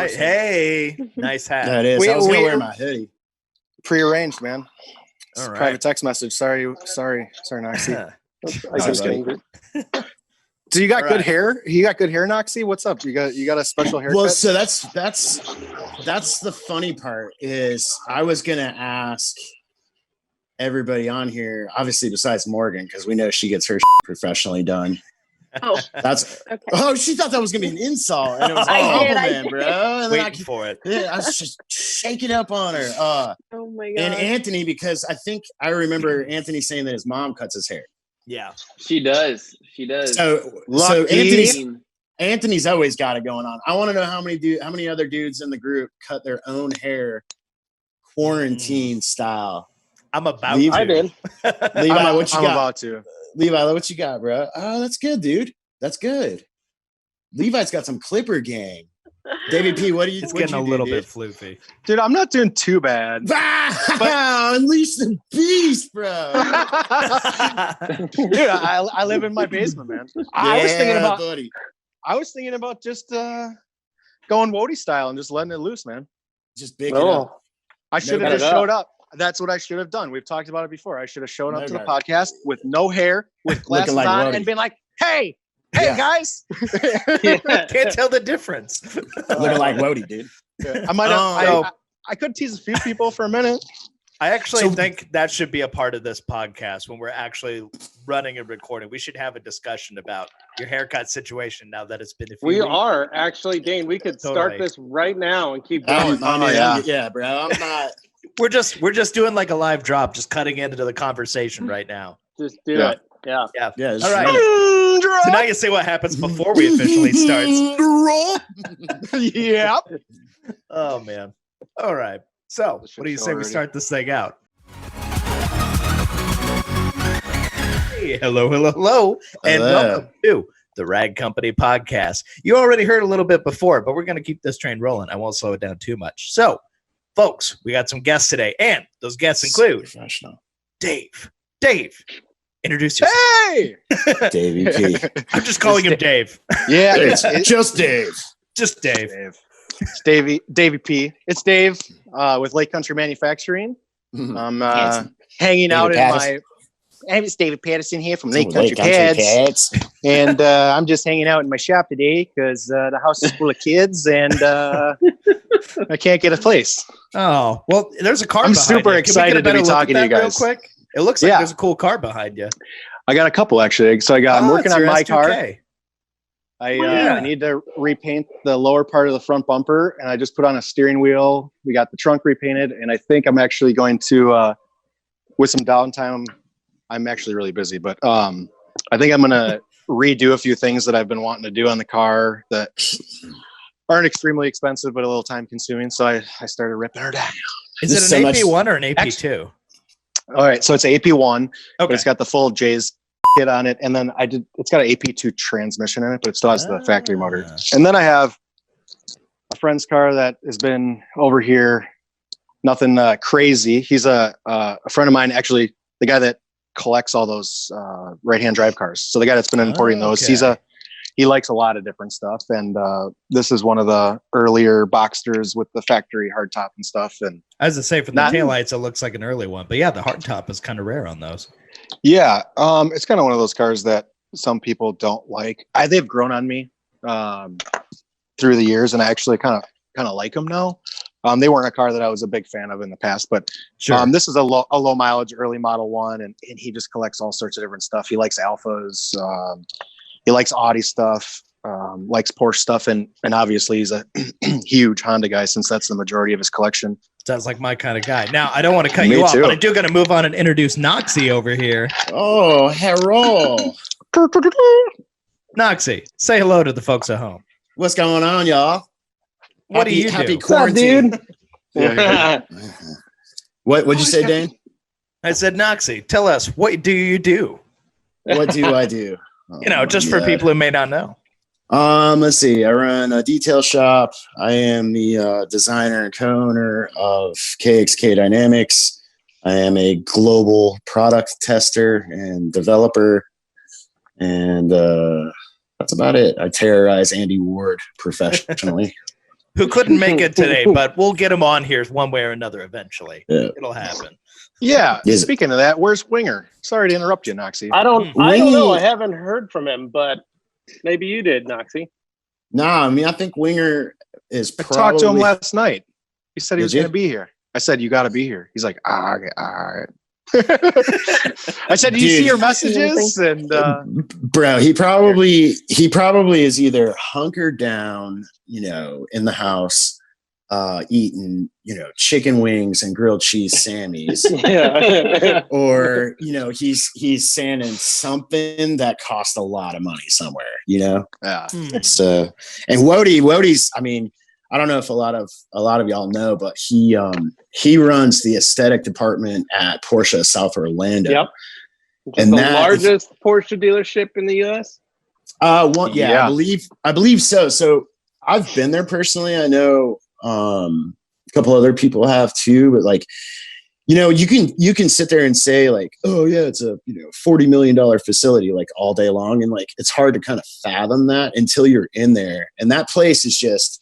Nice. Hey, nice hat. That is. I was gonna wear my hoodie. Prearranged, man. All right. Private text message. Sorry, Knoxy. I just changed it. So you got good hair? You got good hair, Knoxy? What's up? You got a special haircut? Well, so that's the funny part is I was gonna ask everybody on here, obviously besides Morgan, because we know she gets her professionally done. Oh, That's okay. oh, she thought that was gonna be an insult, and it was a compliment, bro. And then Waiting for it. I was just shaking up on her. Oh my god. And Anthony, because I think I remember Anthony saying that his mom cuts his hair. Yeah, She does. So Anthony's always got it going on. I want to know how many other dudes in the group cut their own hair quarantine style. I'm about Levi, to. I did. Levi, what you I'm got? about to. Levi, what you got, bro? Oh, that's good, dude. That's good. Levi's got some clipper gang. David P, what do you? It's what'd getting you a little do, bit floofy. Dude, I'm not doing too bad. Unleash the beast, bro. Dude, I live in my basement, man. I was thinking about just going Wody style and just letting it loose, man. Just big it up. I should have No just doubt. showed up. That's what I should have done. We've talked about it before. I should have shown up No to the doubt. podcast with no hair, with glasses like on, Wody. and been like, hey Yeah. guys. Can't tell the difference. Looking like Wody, dude. I might have Oh. I could tease a few people for a minute. I actually think that should be a part of this podcast when we're actually running and recording. We should have a discussion about your haircut situation now that it's been a few We weeks. are actually, Dane. We could start Totally. this right now and keep going. Yeah, bro. I'm not. We're just doing like a live drop, just cutting into the conversation right now. Just do Yeah. it. Yeah. Yeah. Yeah. All right. So now you see what happens before we officially start. Yep. Oh man. All right. So what do you say we start this thing out? Hey, hello, and Hello. welcome to the Rag Company podcast. You already heard a little bit before, but we're going to keep this train rolling. I won't slow it down too much. So, folks, we got some guests today, and those guests include Professional. Dave. Dave, introduce yourself. Hey. Davey P. I'm just calling him Dave. Yeah, It's it's just Dave. Just Dave. Dave. It's Davey P. It's Dave with Lake Country Manufacturing. I'm hanging out in my. It's David Patterson here from Lake Country Pads, and I'm just hanging out in my shop today because the house is full of kids and I can't get a place. Oh, well, there's a car I'm behind super you. Can we excited get a to better be look at talking to you that real guys. quick? It looks like Yeah. there's a cool car behind you. I got a couple actually. So I'm working it's on your my car. S2K. I need to repaint the lower part of the front bumper, and I just put on a steering wheel. We got the trunk repainted, and I think I'm actually going to, with some downtime, I'm actually really busy, but I think I'm going to redo a few things that I've been wanting to do on the car that aren't extremely expensive, but a little time consuming. So I started ripping her down. Is This it is an so much- AP1 or an AP2? All right. So it's an AP1, but Okay. it's got the full J's kit on it. And then it's got an AP2 transmission in it, but it still has the factory motor. And then I have a friend's car that has been over here. Nothing crazy. He's a friend of mine, actually, the guy that collects all those right-hand drive cars. So the guy that's been importing those, okay. he likes a lot of different stuff. And this is one of the earlier Boxsters with the factory hardtop and stuff. And As I say, for the Not- taillights, it looks like an early one. But yeah, the hardtop is kind of rare on those. yeah, it's kind of one of those cars that some people don't like. They've grown on me through the years, and I actually kind of like them now. They weren't a car that I was a big fan of in the past, but Sure. this is a low mileage early model one, and he just collects all sorts of different stuff. He likes Alphas, he likes Audi stuff, likes Porsche stuff, and obviously he's a huge Honda guy since that's the majority of his collection. Sounds like my kind of guy. Now, I don't want to cut Me you off, too. but I do got to move on and introduce Knoxy over here. Oh, hello. Knoxy, say hello to the folks at home. What's going on, y'all? What do you Happy do? quarantine. Yeah, What'd you say, Dane? I said, Knoxy, tell us, what do you do? What do I do? You know, just for people who may not know. Let's see. I run a detail shop. I am the designer and co-owner of KXK Dynamics. I am a global product tester and developer, and that's about it. I terrorize Andy Ward professionally. who couldn't make it today, but we'll get him on here one way or another eventually. Yeah. It'll happen. Yeah. Is it- Speaking of that, where's Winger? Sorry to interrupt you, Knoxy. I don't know. We- I haven't heard from him, but maybe you did, Knoxy. Nah, I mean, I think Winger is I probably. talked to him last night. He said he Did was you? going to be here. I said, you got to be here. He's like, okay, all right. I said, do you see Dude. your messages? And Bro, he probably is either hunkered down, in the house, eating, chicken wings and grilled cheese Sammys, Yeah. or he's sanding something that cost a lot of money somewhere. yeah. It's and Wodie's. I mean, I don't know if a lot of y'all know, but he runs the aesthetic department at Porsche South Orlando. Yep. And the that is- largest Porsche dealership in the U.S. Yeah. I believe so. So I've been there personally. I know a couple other people have too, but like, you can sit there and say like, oh yeah, it's a $40 million facility like all day long, and like it's hard to kind of fathom that until you're in there. And that place is just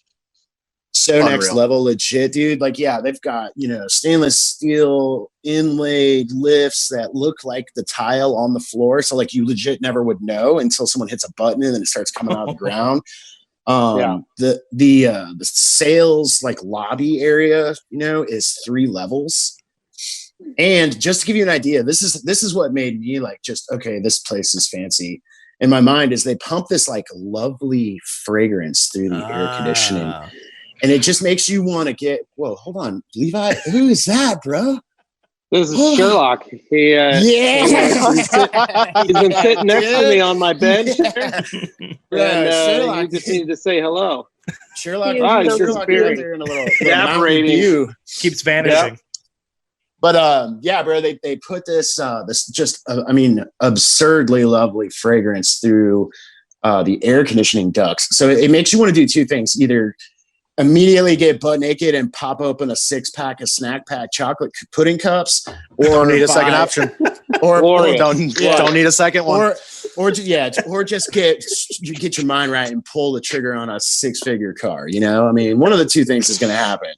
so Unreal. next level legit, dude. Like, yeah, they've got stainless steel inlaid lifts that look like the tile on the floor, so like you legit never would know until someone hits a button and then it starts coming out of the ground. The sales like lobby area is 3 levels. And just to give you an idea, this is what made me like, just okay, this place is fancy in my mind, is they pump this like lovely fragrance through the air conditioning. And it just makes you want to get, whoa, hold on, Levi, who is that, bro? This is Sherlock. He, he's been sitting next to me on my bed, and Sherlock. you just need to say hello. Sherlock, He's Sherlock disappearing. there in a little Evaporating. Mountain Dew. Keeps vanishing. But yeah, bro, they put this just absurdly lovely fragrance through the air conditioning ducts. So it makes you want to do 2 things: either immediately get butt naked and pop open a 6-pack of snack pack chocolate pudding cups, or Don't need a second option. or Don't need a second one. or just get your mind right and pull the trigger on a 6-figure car. I mean, one of the 2 things is going to happen.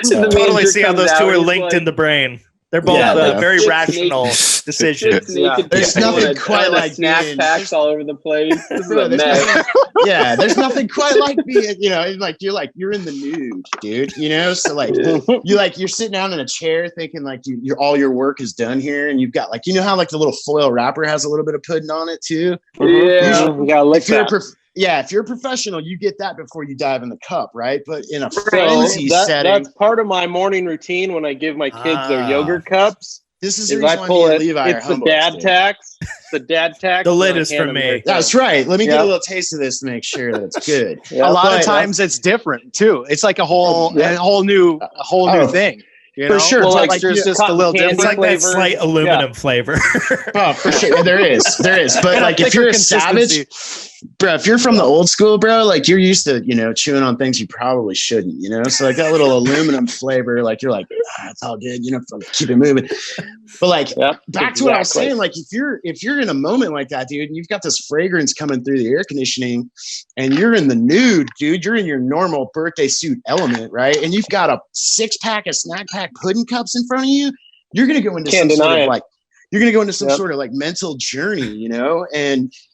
So, Totally see how comes those 2 out, are he's linked like- in the brain. They're both Yeah, bro. very It's rational decisions. Yeah. There's nothing quite like snack being- packs all over the place. This is Bro, a there's mess. nothing- there's nothing quite like being, you're in the nude, dude. So like you're sitting down in a chair thinking like you're all your work is done here, and you've got like how like the little foil wrapper has a little bit of pudding on it too. Yeah, we gotta lick If you're that. if you're a professional, you get that before you dive in the cup, right? But in a So frenzy setting, that's part of my morning routine when I give my kids their yogurt cups. this is the Is reason I why pull me it. and Levi are It's the homeboys, dad dude. tax. The dad tax. The lid and I is hand for them me. their That's tax. right. Let me get Yep. a little taste of this to make sure that it's good. Yep. A lot of But- times it's different too. It's like a whole new Oh, thing. for sure. Well, But, like, there's just a cotton little candy It's different. like that flavor. slight aluminum flavor. Oh, for sure. There is. But like, if you're a savage, bro, if you're from the old school, bro, like you're used to, chewing on things you probably shouldn't, So like that little aluminum flavor, like you're like, it's all good, keep it moving. But like, back to what I was saying, like if you're in a moment like that, dude, and you've got this fragrance coming through the air conditioning and you're in the nude, dude, you're in your normal birthday suit element, right? And you've got a 6-pack of snack pack pudding cups in front of you, you're going to go into Can't some sort deny of it. like, you're going to go into some Yep. sort of like mental journey, and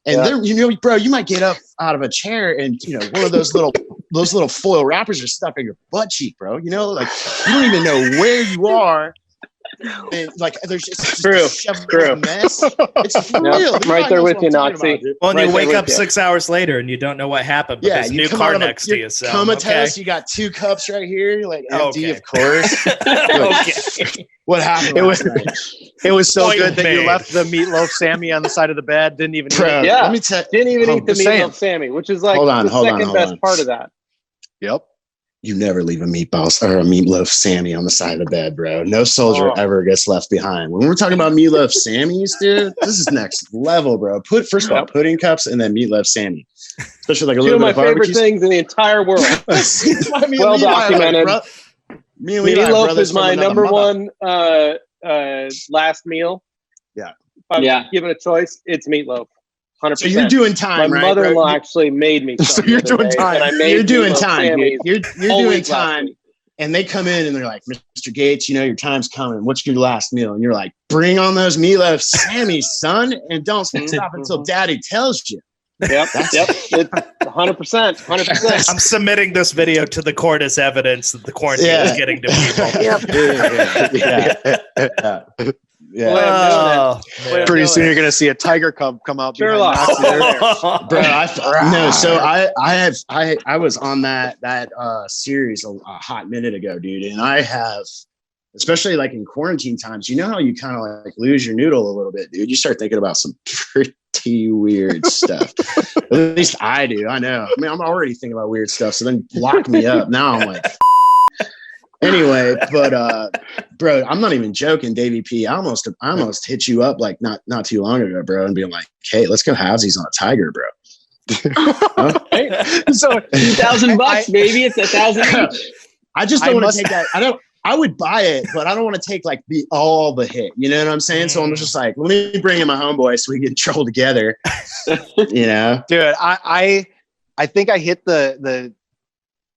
there, bro, you might get up out of a chair and, one of those little foil wrappers are stuck in your butt cheek, bro. Like you don't even know where you are. And like, there's just True. a shoved True. mess. It's for Yep. real. I'm right there with you, Knoxy. Well, and Right you there wake with up you. 6 hours later and you don't know what happened, but Yeah, there's a you new come car out of next to you're you. So, comatose. You got 2 cups right here. You're like empty, Okay. of course. Okay. What happened? It was- last night? It was so Point good that made. you left the meatloaf Sammy on the side of the bed. Didn't even eat Bro, it. Yeah. let me tell. Didn't even eat the Just saying. meatloaf Sammy, which is like Hold on, the hold on, second hold best on. part of that. Yep. You never leave a meatball or a meatloaf Sammy on the side of the bed, bro. No soldier Oh. ever gets left behind. When we're talking about meatloaf Sammys, dude, this is next level, bro. First of all, Yep. pudding cups and then meatloaf Sammy. Especially like a Two little of my bit of favorite barbecue. things in the entire world. Well documented. Me and Levi are Meatloaf brothers is my from another number mother. one last meal. Yeah. If I'm Yeah. given a choice, it's meatloaf. 100%. So you're doing time, My right? mother-in-law actually made me. So you're doing time. You're doing time. Dude. You're doing Always time. And they come in and they're like, Mr. Gates, your time's coming. What's your last meal? And you're like, bring on those meatloaf Sammy, son, and don't stop until Daddy tells you. Yep. 100%. I'm submitting this video to the court as evidence that the quarantine is getting to people. Yeah. Pretty soon you're gonna see a tiger cub come out. Sherlock. Bro, I was on that series a hot minute ago, dude, and I have, especially like in quarantine times, how you kind of like lose your noodle a little bit, dude. You start thinking about some pretty weird stuff. At least I do. I know. I mean, I'm already thinking about weird stuff, so then lock me up. Now I'm like. Anyway, but bro, I'm not even joking, Davey P. I almost hit you up like not too long ago, bro, and being like, hey, let's go halvesies on a tiger, bro. So $2,000, maybe it's $1,000 each. I just don't want to take that. I would buy it, but I don't want to take like all the hit. You know what I'm saying? So I'm just like, let me bring in my homeboy so we can troll together. Dude, I think I hit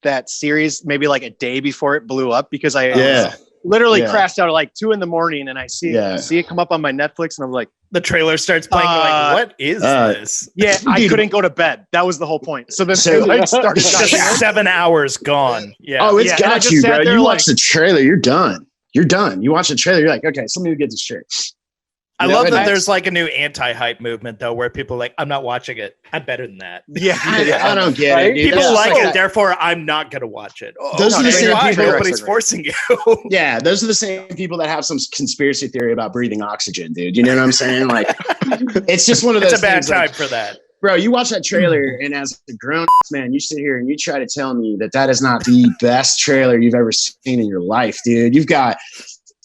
that series maybe like a day before it blew up because I literally crashed out at like 2 a.m. and I see it come up on my Netflix and I'm like, the trailer starts playing. Like, what is this? Yeah, I couldn't go to bed. That was the whole point. So then it started. Just 7 hours gone. Yeah. Oh, it's got you, bro. You watch the trailer, you're done. You're done. You watch the trailer, you're like, okay, somebody get this straight. I love that there's like a new anti-hype movement though, where people are like, I'm not watching it. I'm better than that. Yeah, I don't get it. Dude. People like it, therefore I'm not going to watch it. Those are the same people. Nobody's forcing you. Yeah, those are the same people that have some conspiracy theory about breathing oxygen, dude. You know what I'm saying? Like, it's just one of those. It's a bad time like, for that. Bro, you watch that trailer, and as a grown man, you sit here and you try to tell me that is not the best trailer you've ever seen in your life, dude. You've got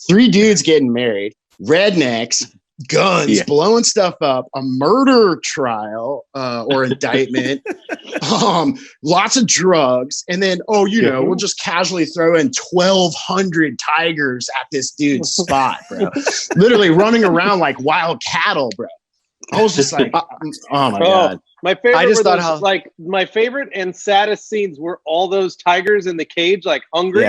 3 dudes getting married, rednecks, guns, blowing stuff up, a murder trial or indictment, lots of drugs, and then we'll just casually throw in 1,200 tigers at this dude's spot, bro. Literally running around like wild cattle, bro. I was just like, oh my god. My favorite my favorite and saddest scenes were all those tigers in the cage, like hungry,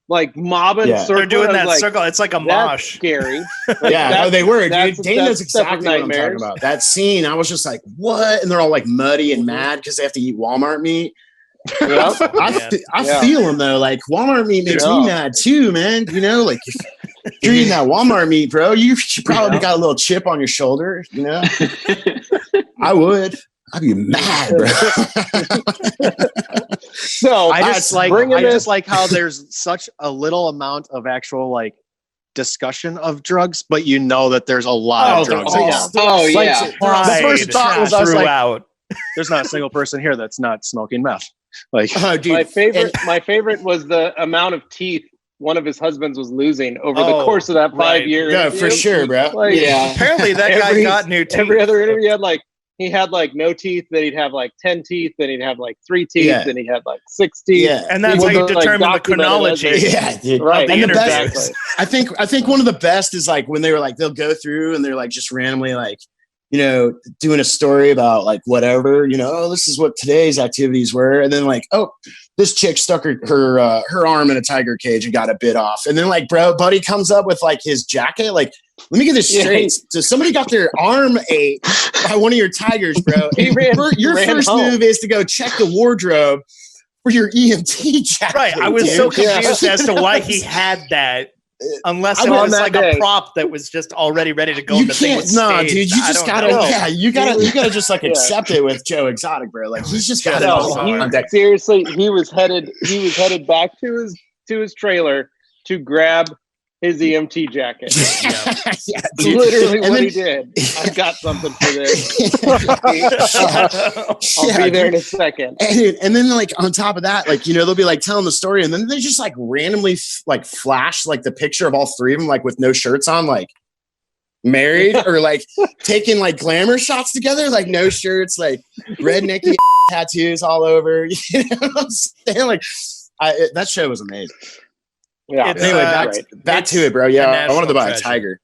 like mobbing. Circle. They're doing that circle. It's like a mosh. Scary. They were, dude. Dane knows exactly what I'm talking about. That scene, I was just like, what? And they're all like muddy and mad because they have to eat Walmart meat. I feel them though. Like Walmart meat makes me mad too, man. Like if you're eating that Walmart meat, bro, you probably got a little chip on your shoulder. I would. I'd be mad, bro. So I just like how there's such a little amount of actual like discussion of drugs, but that there's a lot of drugs. The first thought was I was like, there's not a single person here that's not smoking meth. Like, my favorite was the amount of teeth one of his husbands was losing over the course of that 5 years. Yeah, for sure, bro. Apparently that guy got new teeth. Every other interview he had like no teeth, then he'd have like 10 teeth, then he'd have like 3 teeth, then he'd have like 6 teeth. Yeah. And that's how you determine the chronology. Right. The interviews. Exactly. I think one of the best is like when they were like, they'll go through and they're like just randomly like, doing a story about like whatever, this is what today's activities were. And then like, this chick stuck her arm in a tiger cage and got a bit off. And then like, buddy comes up with like his jacket. Like, let me get this straight. So somebody got their arm ate by one of your tigers, bro. Your first move is to go check the wardrobe for your EMT jacket. Right. I was so confused as to why he had that. Unless it was like a prop that was just already ready to go. You can't, no, dude. You just gotta, you gotta just like accept it with Joe Exotic, bro. Like he's just got it. Seriously, he was headed back to his trailer to grab his EMT jacket. Literally what he did. I've got something for this. I'll be there in a second. And then like on top of that, like, they'll be like telling the story and then they just like randomly like flash like the picture of all 3 of them, like with no shirts on, like married or like taking like glamour shots together, like no shirts, like rednecky tattoos all over. You know what I'm saying? Like that show was amazing. Yeah. Anyway, back to it, bro. Yeah, I wanted to buy a tiger.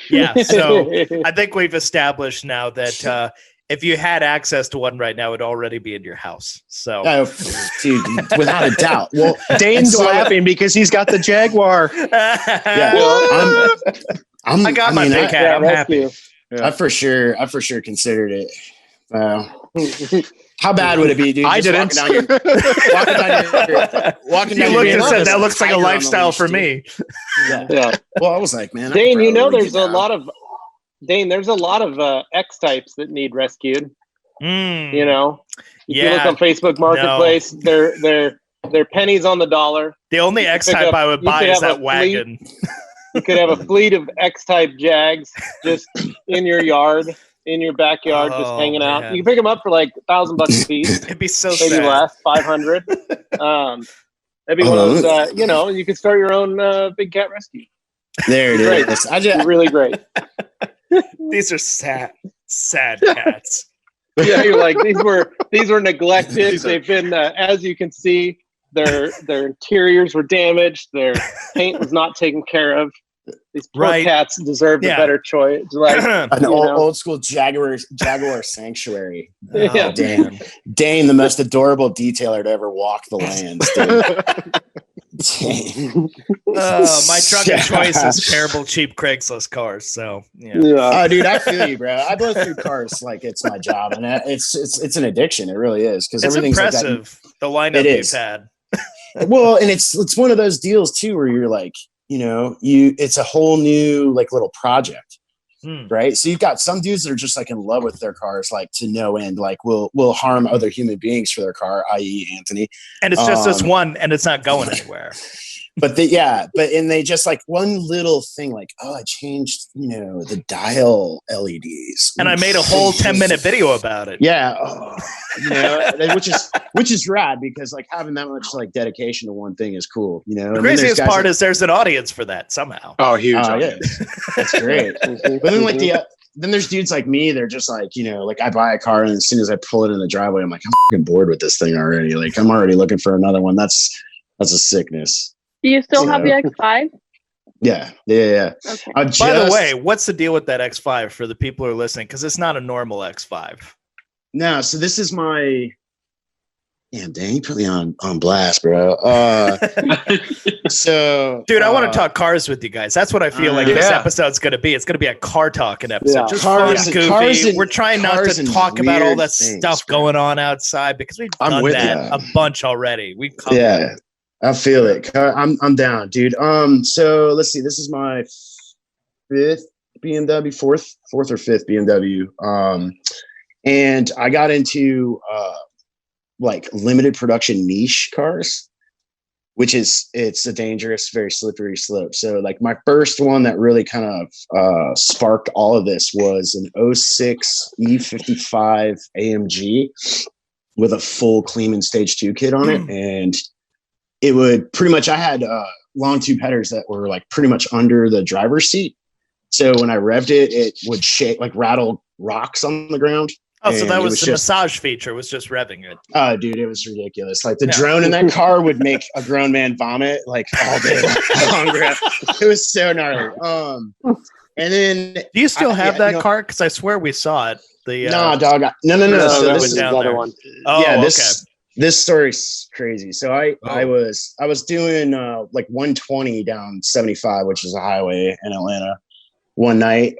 Yeah, so I think we've established now that if you had access to one right now, it'd already be in your house. So, dude, without a doubt. Well, Dane's laughing because he's got the Jaguar. yeah, I got my big hat. I'm happy. I for sure considered it. How bad would it be, dude? I Just didn't. Walking You down looked your and said that There's looks like a tiger on the looks for leash, me. Yeah. Well, I was like, man, Dane, you know, there's a lot of X types that need rescued. You know, if you look on Facebook Marketplace, they're pennies on the dollar. The only X type I would buy is that wagon. You could have a fleet of X type Jags just in your yard, in your backyard, just hanging out. Man. You can pick them up for like $1,000 a piece. It'd be so maybe sad. less, 500. That'd be one of those. You know, you could start your own big cat rescue. There it Great. is. Really great. These are sad cats. Yeah, you're like these were neglected. They've been, as you can see, their interiors were damaged. Their paint was not taken care of. These poor cats deserved a better choice. Like an old school Jaguar sanctuary. Yeah. Dane, the most adorable detailer to ever walk the lands. My truck of choice is terrible, cheap Craigslist cars. So yeah. Oh, dude, I feel you, bro. I blow through cars like it's my job, and it's an addiction. It really is because everything's impressive. Like the lineup you've had. Well, and it's one of those deals too where you're like, you know, it's a whole new like little project, right? So you've got some dudes that are just like in love with their cars, like to no end, like will harm other human beings for their car, i.e. Anthony. And it's just this one, and it's not going anywhere. But they just like one little thing, like, oh, I changed, you know, the dial LEDs, and I made a whole 10-minute video about it. Yeah, you know, which is rad because like having that much like dedication to one thing is cool. You know, the craziest part is there's an audience for that somehow. Oh, huge! Yeah, that's great. But then like then there's dudes like me. They're just like, you know, like I buy a car and as soon as I pull it in the driveway, I'm like, I'm fucking bored with this thing already. Like I'm already looking for another one. That's a sickness. Do you still have the X5? Yeah. Okay. By the way, what's the deal with that X5 for the people who are listening? Because it's not a normal X5. No, so this is my. Damn, Dane, you put me on blast, bro. So, dude, I want to talk cars with you guys. That's what I feel like this episode's going to be. It's going to be a car talking episode. Yeah. Just fun, goofy. We're trying not to talk about all that stuff going on outside because we've done that a bunch already. We've covered it. I feel it. I'm down, dude. So let's see. This is my fifth BMW, fourth or fifth BMW. And I got into like limited production niche cars, which it's a dangerous, very slippery slope. So like my first one that really kind of sparked all of this was an 06 E55 AMG with a full Kleeman Stage 2 kit on it. And it would pretty much, I had long tube headers that were like pretty much under the driver's seat. So when I revved it, it would shake, like rattle rocks on the ground. Oh, so that was the massage feature, was just revving it. Oh, dude, it was ridiculous. Like the drone in that car would make a grown man vomit like all day long. It was so gnarly. And then do you still have that car? Because I swear we saw it. No, dog. No. So this is the other one. Oh, yeah, this story's crazy. So I was doing like 120 down 75, which is a highway in Atlanta. One night,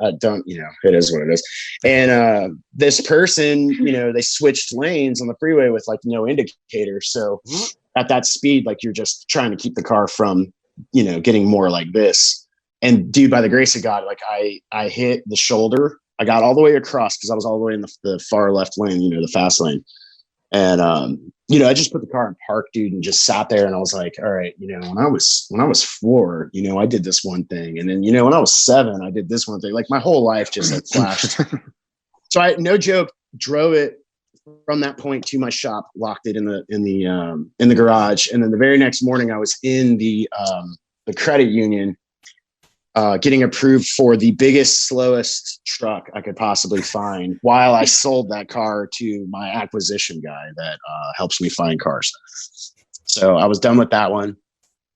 it is what it is. And this person, you know, they switched lanes on the freeway with like no indicator. So at that speed, like you're just trying to keep the car from, you know, getting more like this. And dude, by the grace of God, like I hit the shoulder. I got all the way across because I was all the way in the far left lane, you know, the fast lane. And, you know, I just put the car in park, dude, and just sat there. And I was like, all right, you know, when I was 4, you know, I did this one thing. And then, you know, when I was 7, I did this one thing. Like my whole life just like flashed. So I, no joke, drove it from that point to my shop, locked it in the garage. And then the very next morning I was in the credit union, getting approved for the biggest, slowest truck I could possibly find while I sold that car to my acquisition guy that helps me find cars. So I was done with that one.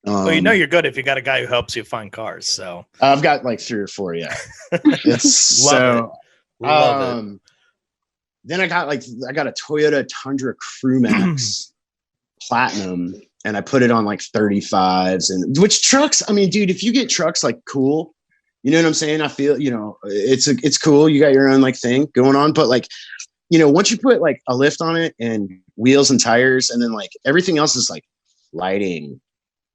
Well, you're good if you got a guy who helps you find cars. So I've got like 3 or 4. Yeah, it's Love it. Then I got a Toyota Tundra Crew Max Platinum, and I put it on like 35s. And which trucks? I mean, dude, if you get trucks like cool, you know what I'm saying? I feel it's cool. You got your own like thing going on, but like once you put like a lift on it and wheels and tires, and then like everything else is like lighting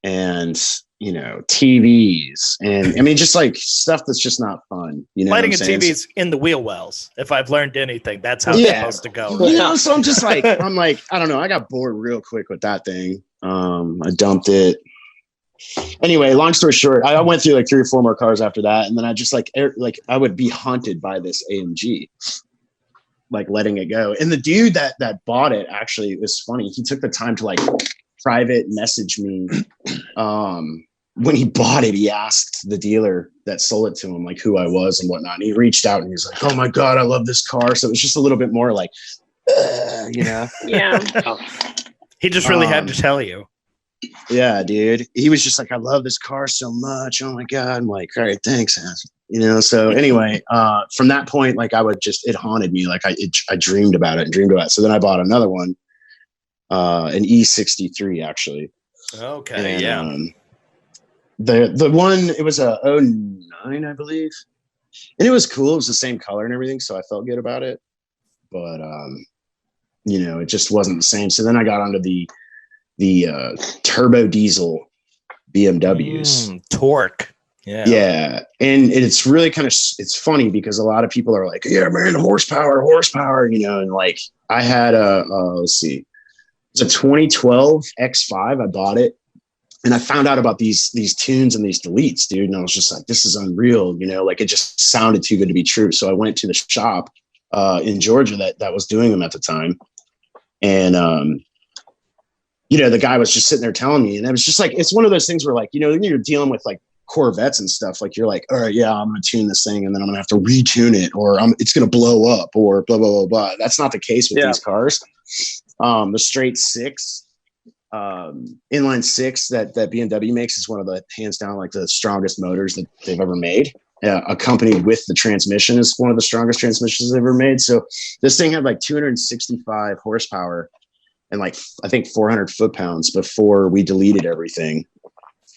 and TVs, and I mean just like stuff that's just not fun. Lighting and TVs in the wheel wells. If I've learned anything, that's how it's supposed to go. Right? So I'm just like I don't know. I got bored real quick with that thing. I dumped it. Anyway, long story short, I went through like 3 or 4 more cars after that, and then I just like I would be haunted by this AMG, like letting it go. And the dude that bought it, actually, it was funny. He took the time to like private message me. When he bought it, he asked the dealer that sold it to him like who I was and whatnot. And he reached out and he was like, "Oh my God, I love this car." So it was just a little bit more like, Yeah. He just really had to tell you. Yeah, dude. He was just like, "I love this car so much. Oh my God." I'm like, "All right, thanks." So anyway, from that point, like it haunted me. Like I dreamed about it and dreamed about it. So then I bought another one, an E63 actually. Okay. And, the one, it was a 09, I believe. And it was cool. It was the same color and everything. So I felt good about it, but, it just wasn't the same. So then I got onto the turbo diesel BMWs. Torque. Yeah. Yeah. And it's really it's funny because a lot of people are like, "Yeah, man, horsepower, and like I had let's see, it's a 2012 X5. I bought it. And I found out about these tunes and these deletes, dude. And I was just like, this is unreal. Like it just sounded too good to be true. So I went to the shop in Georgia that was doing them at the time. And, the guy was just sitting there telling me, and it was just like, it's one of those things where like, when you're dealing with like Corvettes and stuff, like you're like, all right, yeah, I'm going to tune this thing and then I'm going to have to retune it, or it's going to blow up, or blah, blah, blah, blah. That's not the case with these cars. The straight 6. Inline 6 that BMW makes is one of the hands down like the strongest motors that they've ever made. Accompanied with the transmission is one of the strongest transmissions they've ever made. So this thing had like 265 horsepower and like I think 400 foot-pounds before we deleted everything.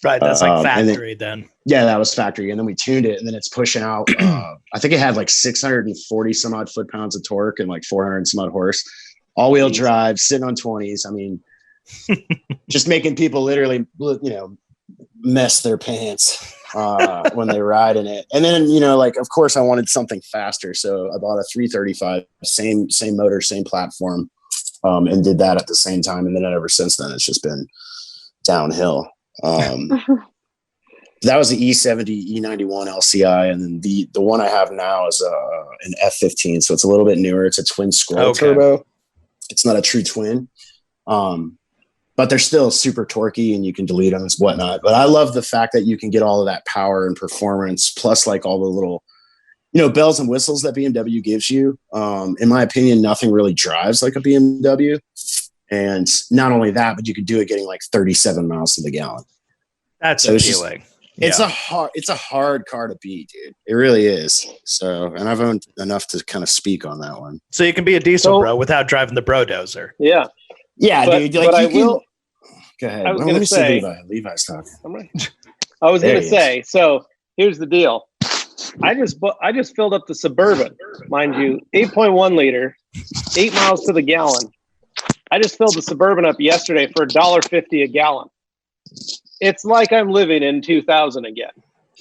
Right, that's like factory then. Yeah, that was factory, and then we tuned it, and then it's pushing out. I think it had like 640 some odd foot-pounds of torque and like 400 some odd horse. All-wheel drive, sitting on 20s. I mean. Just making people literally, mess their pants when they ride in it. And then, like, of course I wanted something faster. So I bought a 335, same motor, same platform, and did that at the same time. And then ever since then, it's just been downhill. That was the E70, E91 LCI. And then the one I have now is an F15. So it's a little bit newer. It's a twin scroll turbo. It's not a true twin. But they're still super torquey and you can delete them and whatnot. But I love the fact that you can get all of that power and performance, plus like all the little, bells and whistles that BMW gives you. In my opinion, nothing really drives like a BMW. And not only that, but you can do it getting like 37 miles to the gallon. That's appealing. It's a hard car to beat, dude. It really is. So, and I've owned enough to kind of speak on that one. So you can be a diesel bro without driving the brodozer. Yeah. Yeah, dude. Like, but go ahead. I was going to say, Levi's talking. I was going to say. So here's the deal. I just filled up the Suburban, mind you, 8.1 liter, 8 miles to the gallon. I just filled the Suburban up yesterday for $1.50 a gallon. It's like I'm living in 2000 again,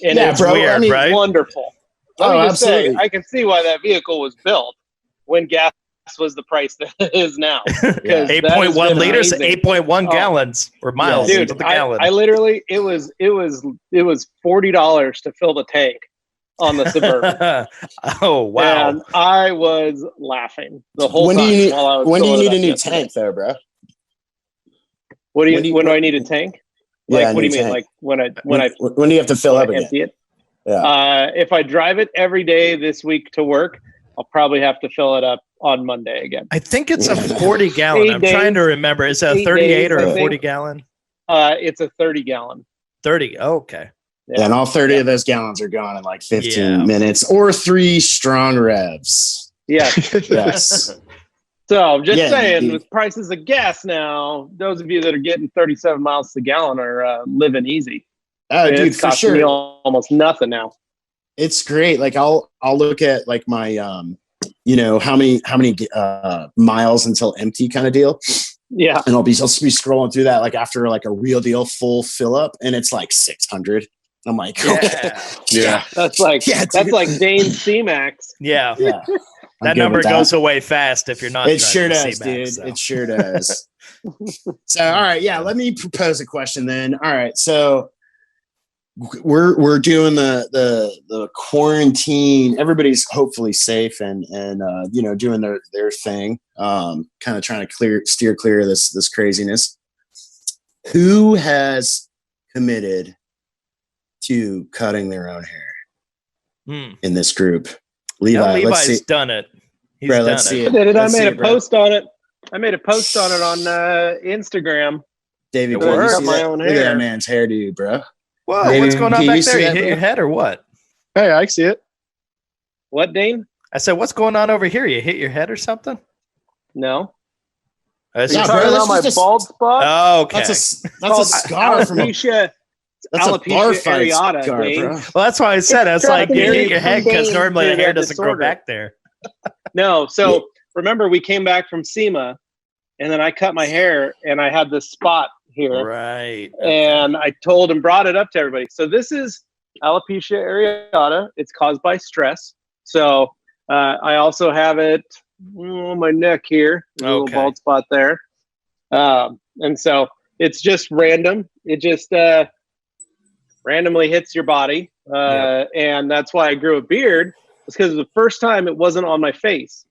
and it's weird, right? Wonderful. Let me just say, I can see why that vehicle was built when gas was the price that it is now. 8.1 liters, 8.1 gallons or miles into the gallon. I literally, it was $40 to fill the tank on the Suburban. Oh wow! And I was laughing the whole time while I was. When do you need a new tank, though, bro? When do I need a tank? Like, what do you mean? Like when do you have to fill up again? Empty it? Yeah. If I drive it every day this week to work, I'll probably have to fill it up on Monday again. I think it's a 40 gallon. I'm trying to remember. Is it a 38 or a 40 gallon? It's a 30-gallon. 30. Oh, okay. Yeah, and all 30 of those gallons are gone in like 15 minutes or 3 strong revs. Yeah. Yes. So I'm just saying, with prices of gas now, those of you that are getting 37 miles to the gallon are living easy. Oh, dude, it's costing me almost nothing now. It's great. Like I'll look at like my how many miles until empty kind of deal. Yeah. And I'll be scrolling through that like after like a real deal full fill up, and it's like 600. I'm like, yeah. That's like Dane C-Max. Yeah. That number goes away fast if you're not. It sure does, dude. So. It sure does. So, all right, yeah. Let me propose a question then. All right, so we're doing the quarantine. Everybody's hopefully safe and doing their thing. Kind of trying to steer clear of this craziness. Who has committed to cutting their own hair in this group? Levi, Levi's done it. He's Bro, done let's see it. I made a post on it. I made a post on it on Instagram. David, look at that man's hairdo, bro. Whoa, David, what's going on back there? You hit your head or what? Hey, I see it. What, Dane? I said, what's going on over here? You hit your head or something? No. You're talking about my bald spot? Oh, okay. That's a scar from alopecia. That's a bar fight areata, scar, bro. Well, that's why I said it's like you hit your head because normally the hair doesn't grow back there. No, so remember we came back from SEMA, and then I cut my hair, and I had this spot here, right? And I told and brought it up to everybody. So this is alopecia areata. It's caused by stress. So I also have it on my neck here, a little bald spot there, and so it's just random. It just randomly hits your body, and that's why I grew a beard. It's because the first time it wasn't on my face.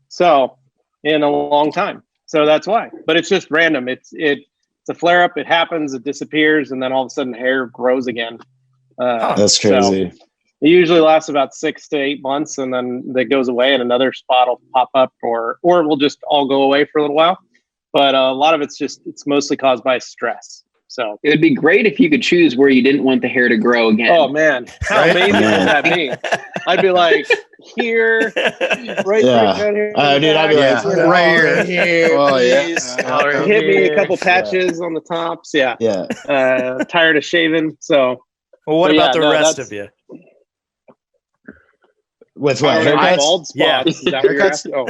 So in a long time. So that's why. But it's just random. It's a flare up. It happens. It disappears, and then all of a sudden hair grows again. That's crazy. So it usually lasts about 6 to 8 months, and then that goes away, and another spot will pop up, or it will just all go away for a little while. But a lot of it's mostly caused by stress. So it would be great if you could choose where you didn't want the hair to grow again. Oh man, how amazing would that be? I'd be like here, right down here. Dude, I'd be like right here. Oh yeah. Hit me a couple patches on the tops. Yeah. Tired of shaving. So. Well, what about the rest of you? With what? Haircuts? Bald spots. Yeah. Is that what you're asking? Oh.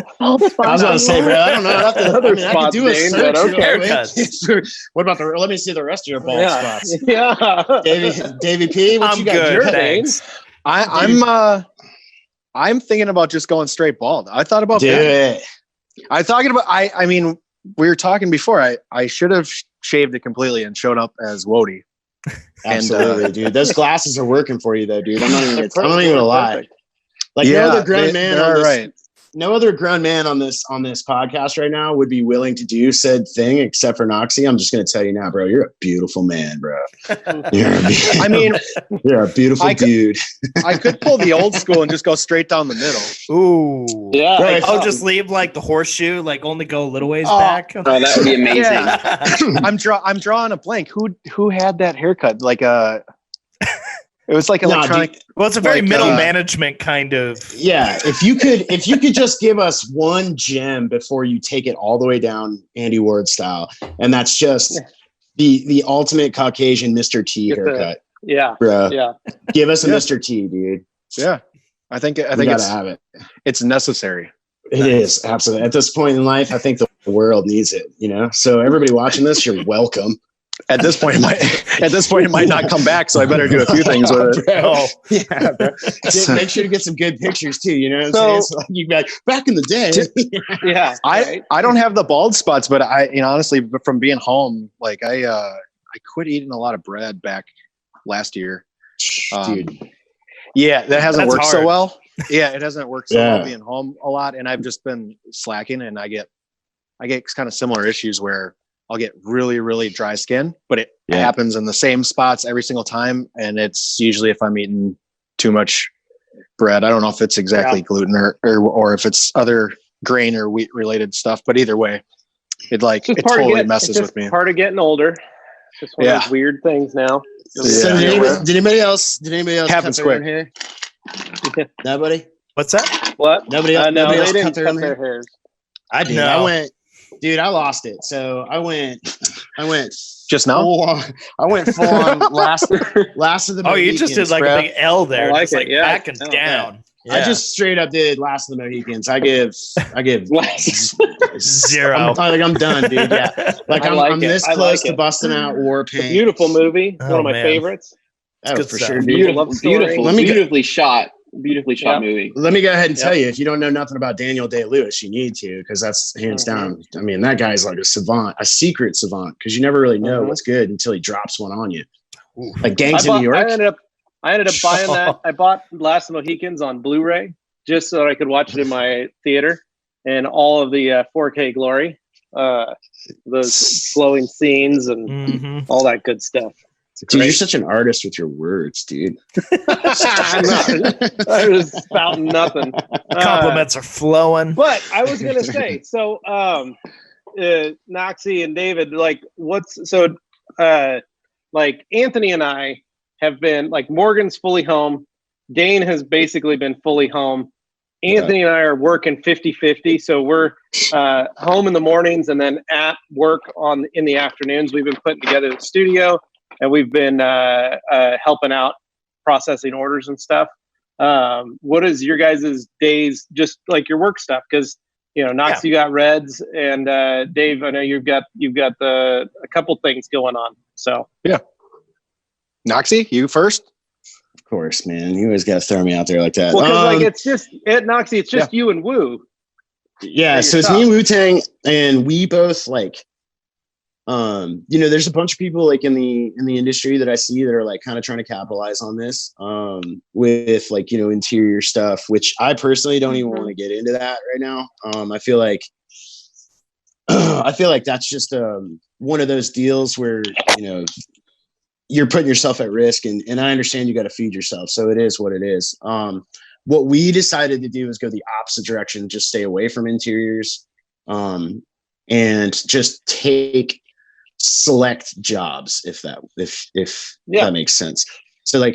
I was going to say, bro, I don't know. I could do a search. Haircuts. What about let me see the rest of your bald spots. Yeah. Davey P, what you got? Good, thanks. I'm thinking about just going straight bald. I thought about it. I mean, we were talking before. I should have shaved it completely and showed up as Wody. Absolutely, dude. Those glasses are working for you, though, dude. I'm not even gonna lie. Like no other grown man on this, no other grown man on this podcast right now would be willing to do said thing except for Knoxy. I'm just gonna tell you now, bro. You're a beautiful man, bro. You're a beautiful dude. I could pull the old school and just go straight down the middle. Ooh, yeah. Like, just leave like the horseshoe, like only go a little ways back. Oh, that would be amazing. Yeah. I'm drawing a blank. Who had that haircut? Like it was like electronic. Well, it's a very middle management kind of. Yeah, if you could just give us one gem before you take it all the way down Andy Ward style, and that's just the ultimate Caucasian Mr. T haircut. Bro. Yeah. Give us a Mr. T, dude. Yeah, I think gotta have it. It's necessary. It is absolutely at this point in life. I think the world needs it. So everybody watching this, you're welcome. At this point, it might not come back, so I better do a few things with it. Bro. Yeah, bro. Make sure to get some good pictures too. You know what I'm saying? So like you back in the day. Yeah, I don't have the bald spots, but honestly, from being home, like I quit eating a lot of bread back last year. Dude, yeah, that hasn't worked hard. so well. Yeah, it hasn't worked so well being home a lot, and I've just been slacking, and I get kind of similar issues where I'll get really, really dry skin, but it happens in the same spots every single time. And it's usually if I'm eating too much bread. I don't know if it's exactly gluten or if it's other grain or wheat related stuff, but either way, It totally messes with me. Part of getting older. Just one of those weird things now. So did anybody else Happens cut their quick. own hair? Nobody? What's that? What? Nobody no, else they cut didn't their cut own their hair? hairs. I did. No. I lost it. So I went just now. I went full on last of the Mohicans. Oh, you just did like a big L there, I like just it, like yeah. back and down. Yeah. I just straight up did Last of the Mohicans. I give 0. I'm done, dude. Yeah, like I'm this close to busting out War Paint. Beautiful movie, Oh, one of my man. favorites. Oh, good for stuff. sure, dude. Beautifully shot movie. Let me go ahead and tell you, if you don't know nothing about Daniel Day-Lewis, you need to, because that's hands down. I mean, that guy's like a savant, a secret savant, because you never really know what's good until he drops one on you. Like Gangs in New York. I ended up buying that. I bought Last of the Mohicans on Blu-ray just so that I could watch it in my theater and all of the 4K glory, those flowing scenes and all that good stuff. Dude, you're such an artist with your words, dude. I was spouting nothing. Compliments are flowing. But I was gonna say, so Knoxy and David, like Anthony and I have been, like, Morgan's fully home. Dane has basically been fully home. Anthony and I are working 50-50. So we're home in the mornings and then at work in the afternoons. We've been putting together the studio and we've been helping out processing orders and stuff. What is your guys' days, just like your work stuff? Because, Knox, you got Reds, and Dave, I know you've got a couple things going on. So yeah. Knoxy, you first? Of course, man. You always got to throw me out there like that. Well, Knoxy, it's just you and Woo. Yeah, so it's me and Wu-Tang, and we both there's a bunch of people like in the industry that I see that are like kind of trying to capitalize on this with interior stuff, which I personally don't even want to get into that right now. I feel like that's just one of those deals where you're putting yourself at risk, and I understand you got to feed yourself, so it is what it is. What we decided to do is go the opposite direction, just stay away from interiors, and just take select jobs, if that makes sense. So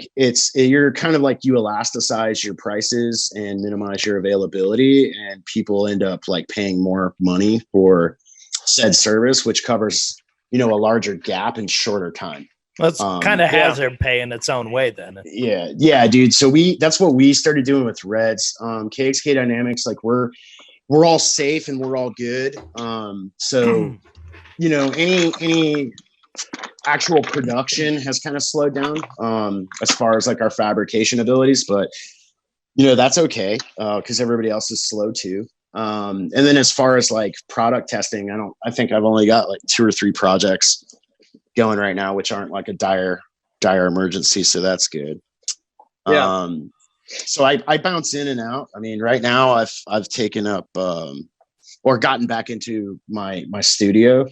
you're kind of like, you elasticize your prices and minimize your availability, and people end up like paying more money for said service, which covers a larger gap in shorter time. That's kind of hazard pay in its own way, then. Yeah, dude. So that's what we started doing with Reds. KXK Dynamics, like we're all safe and we're all good. So any actual production has kind of slowed down as far as like our fabrication abilities, but that's okay because everybody else is slow too. And then as far as like product testing, I think I've only got like 2 or 3 projects going right now, which aren't like a dire emergency, so that's good. So I bounce in and out. I mean, right now I've taken up or gotten back into my studio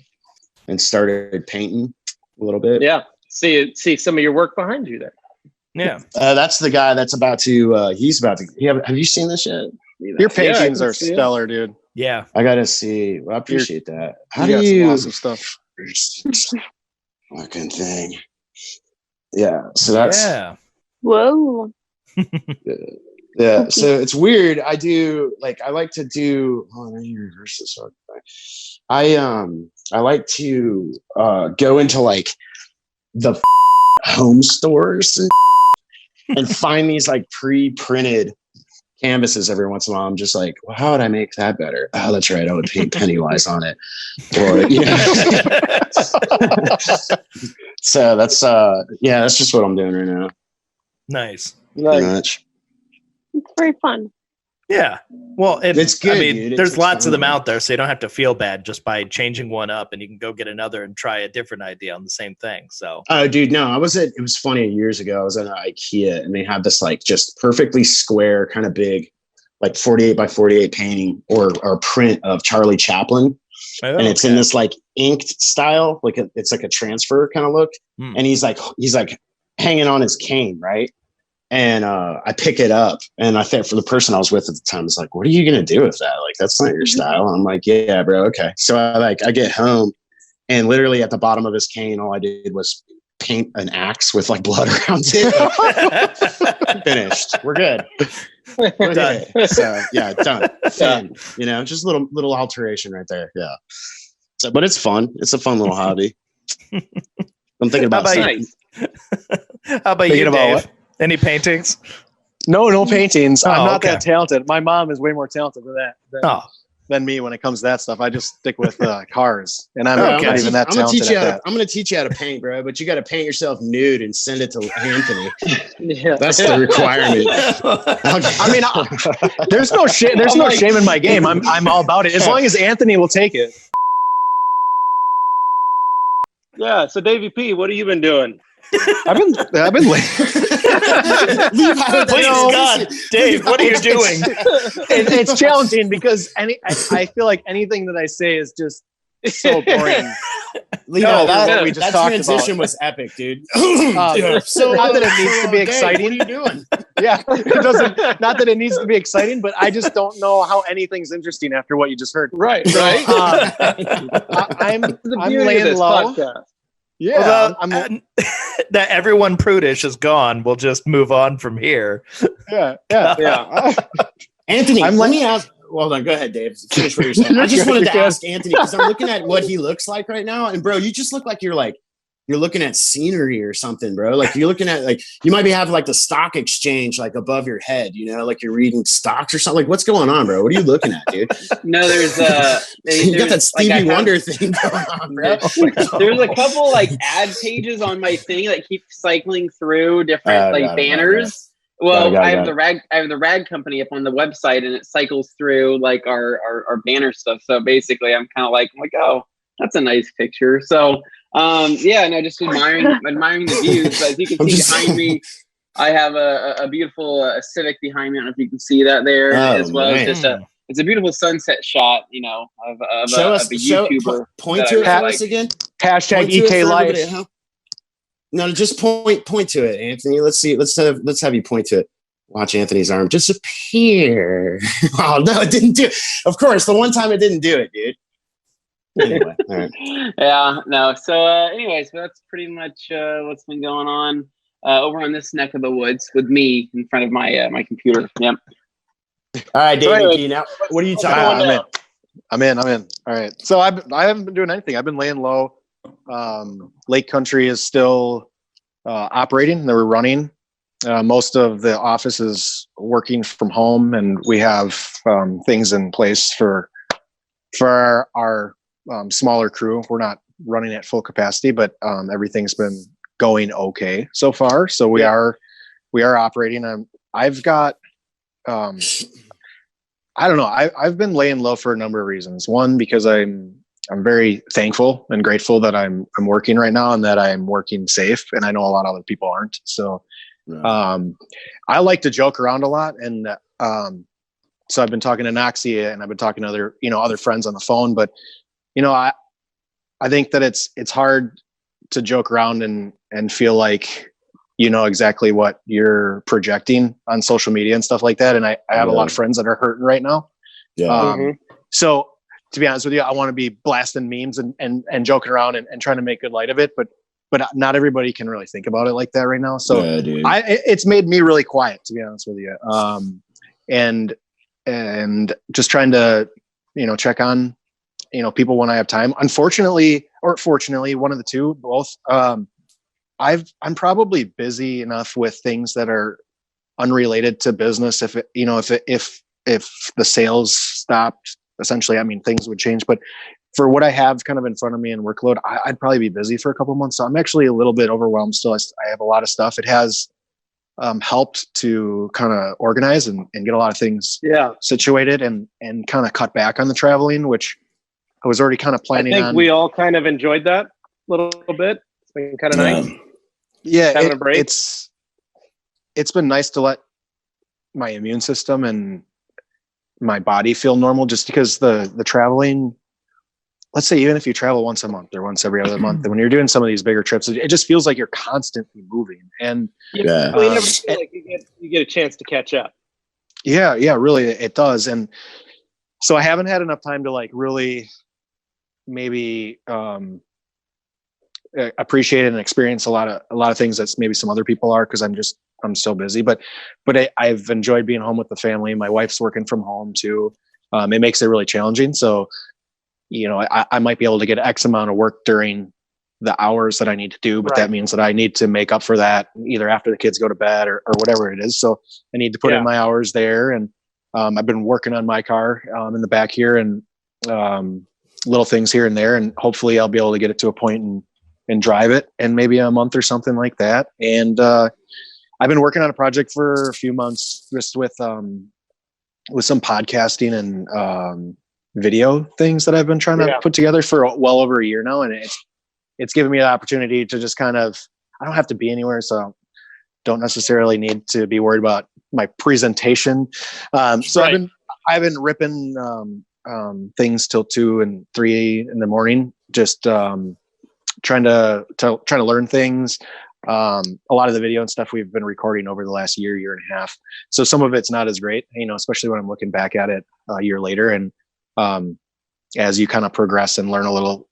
and started painting a little bit. Yeah, see some of your work behind you there. Yeah, that's the guy that's about to have you seen this yet? Your paintings are stellar, dude. Yeah, I gotta see. Well, I appreciate that. How do you got some awesome stuff? Fucking thing. Yeah, so that's whoa. Yeah, so it's weird. I like to do. Oh, let me reverse this. I like to go into like the home stores and find these like pre-printed canvases every once in a while. I'm just like, well, how would I make that better? Oh, that's right. I would paint Pennywise on it. Or, So that's that's just what I'm doing right now. Nice. Pretty much. It's very fun. Yeah. Well, it's good. I mean, dude. there's lots of them out there, so you don't have to feel bad just by changing one up, and you can go get another and try a different idea on the same thing. So. Oh, dude, no, it was funny years ago. I was at IKEA, and they had this like just perfectly square, kind of big, like 48 by 48 painting or print of Charlie Chaplin. Oh, and it's in this like inked style, like it's like a transfer kind of look. And he's like hanging on his cane, right? And I pick it up, and I think for the person I was with at the time, it's like, what are you gonna do with that? Like, that's not your style. I'm like, yeah, bro, okay. So I get home, and literally at the bottom of his cane, all I did was paint an axe with like blood around it. Finished. We're good. We're done. So yeah, done. Fin, just little alteration right there. Yeah. So, but it's fun. It's a fun little hobby. I'm thinking about nice. How about you, Dave? Any paintings? No paintings. I'm not okay. that talented. My mom is way more talented than me when it comes to that stuff. I just stick with cars, and I'm not even that talented at that. I'm going to teach you how to paint, bro. But you got to paint yourself nude and send it to Anthony. Yeah. That's the requirement. I mean, there's no shame. There's no shame in my game. I'm all about it as long as Anthony will take it. Yeah. So Davey P, what have you been doing? I've been late. Please, God, Dave, what are you doing? It's challenging because I feel like anything that I say is just so boring. Levi, that transition was epic, dude. So not that it needs to be exciting. What are you doing? Yeah, it doesn't. Not that it needs to be exciting, but I just don't know how anything's interesting after what you just heard. Right. I'm laying low. Podcast. Yeah, that everyone prudish is gone. We'll just move on from here. Yeah. Anthony, let me ask. Well done. Go ahead, Dave. Finish what you're saying. I just wanted to ask Anthony because I'm looking at what he looks like right now, and bro, you just look like you're looking at scenery or something, bro. Like you're looking at you might be having like the stock exchange like above your head, like you're reading stocks or something. Like what's going on, bro? What are you looking at, dude? No, there's you got that Stevie Wonder thing going on, bro. There's a couple like ad pages on my thing that keep cycling through different banners. Well, I have the rag company up on the website, and it cycles through like our banner stuff. So basically, I'm kind of like, oh, that's a nice picture. So. Just admiring the views. But as you can see behind me, I have a beautiful Civic behind me. I don't know if you can see that there as well. Man. It's a beautiful sunset shot, of a YouTuber. Point to it for us again. Hashtag EK Life. No, just point to it, Anthony. Let's see. Let's have you point to it. Watch Anthony's arm disappear. Oh no, it didn't do it. Of course, the one time it didn't do it, dude. Anyway, all right. Yeah, no. So, anyways, that's pretty much what's been going on over on this neck of the woods with me in front of my my computer. Yep. All right, Dave. Now, what are you talking about? I'm in. All right. So I haven't been doing anything. I've been laying low. Lake Country is still operating. They were running. Most of the office is working from home, and we have things in place for our smaller crew. We're not running at full capacity, but everything's been going okay so far. So we are operating. I've got I don't know. I've been laying low for a number of reasons. One, because I'm very thankful and grateful that I'm working right now and that I'm working safe. And I know a lot of other people aren't. So I like to joke around a lot, and so I've been talking to Knoxy, and I've been talking to other friends on the phone, but I think that it's hard to joke around and feel like exactly what you're projecting on social media and stuff like that. And I have a lot of friends that are hurting right now. Yeah. So to be honest with you, I want to be blasting memes and joking around and trying to make good light of it, but not everybody can really think about it like that right now. So it's made me really quiet, to be honest with you. And just trying to, check on, people when I have time. Unfortunately, or fortunately, one of the two, both, I'm probably busy enough with things that are unrelated to business. If the sales stopped, essentially, I mean, things would change, but for what I have kind of in front of me and workload, I'd probably be busy for a couple months. So I'm actually a little bit overwhelmed still. I have a lot of stuff. It has helped to kind of organize and get a lot of things situated and kind of cut back on the traveling, which I was already kind of planning on. I think we all kind of enjoyed that a little bit. It's been kind of nice. Yeah, having a break. It's been nice to let my immune system and my body feel normal, just because the traveling, let's say even if you travel once a month or once every other month, and when you're doing some of these bigger trips, it just feels like you're constantly moving. And you never feel like you get a chance to catch up. Yeah, really, it does. And so I haven't had enough time to like really maybe appreciate and experience a lot of things that maybe some other people are, because I'm so busy. But I've enjoyed being home with the family. My wife's working from home too. It makes it really challenging. So, I might be able to get X amount of work during the hours that I need to do, but that means that I need to make up for that either after the kids go to bed or whatever it is. So I need to put in my hours there. And I've been working on my car in the back here, and little things here and there. And hopefully I'll be able to get it to a point and drive it in maybe a month or something like that. And I've been working on a project for a few months just with some podcasting and video things that I've been trying to put together for well over a year now. And it's given me the opportunity to just kind of, I don't have to be anywhere, so don't necessarily need to be worried about my presentation. So I've been ripping things till 2 and 3 in the morning, just trying to learn things. A lot of the video and stuff we've been recording over the last year and a half. So some of it's not as great, especially when I'm looking back at it a year later. And as you kind of progress and learn a little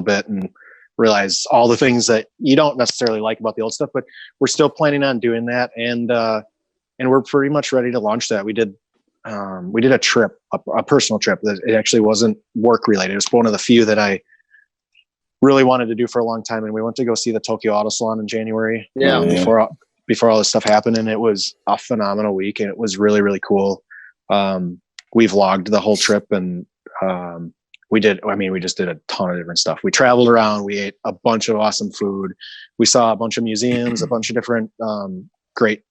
bit and realize all the things that you don't necessarily like about the old stuff, but we're still planning on doing that. And we're pretty much ready to launch that. We did a trip, a personal trip that it actually wasn't work related. It was one of the few that I really wanted to do for a long time. And we went to go see the Tokyo Auto Salon in January. Before all this stuff happened. And it was a phenomenal week, and it was really, really cool. We vlogged the whole trip, and we just did a ton of different stuff. We traveled around, we ate a bunch of awesome food. We saw a bunch of museums, a bunch of different great,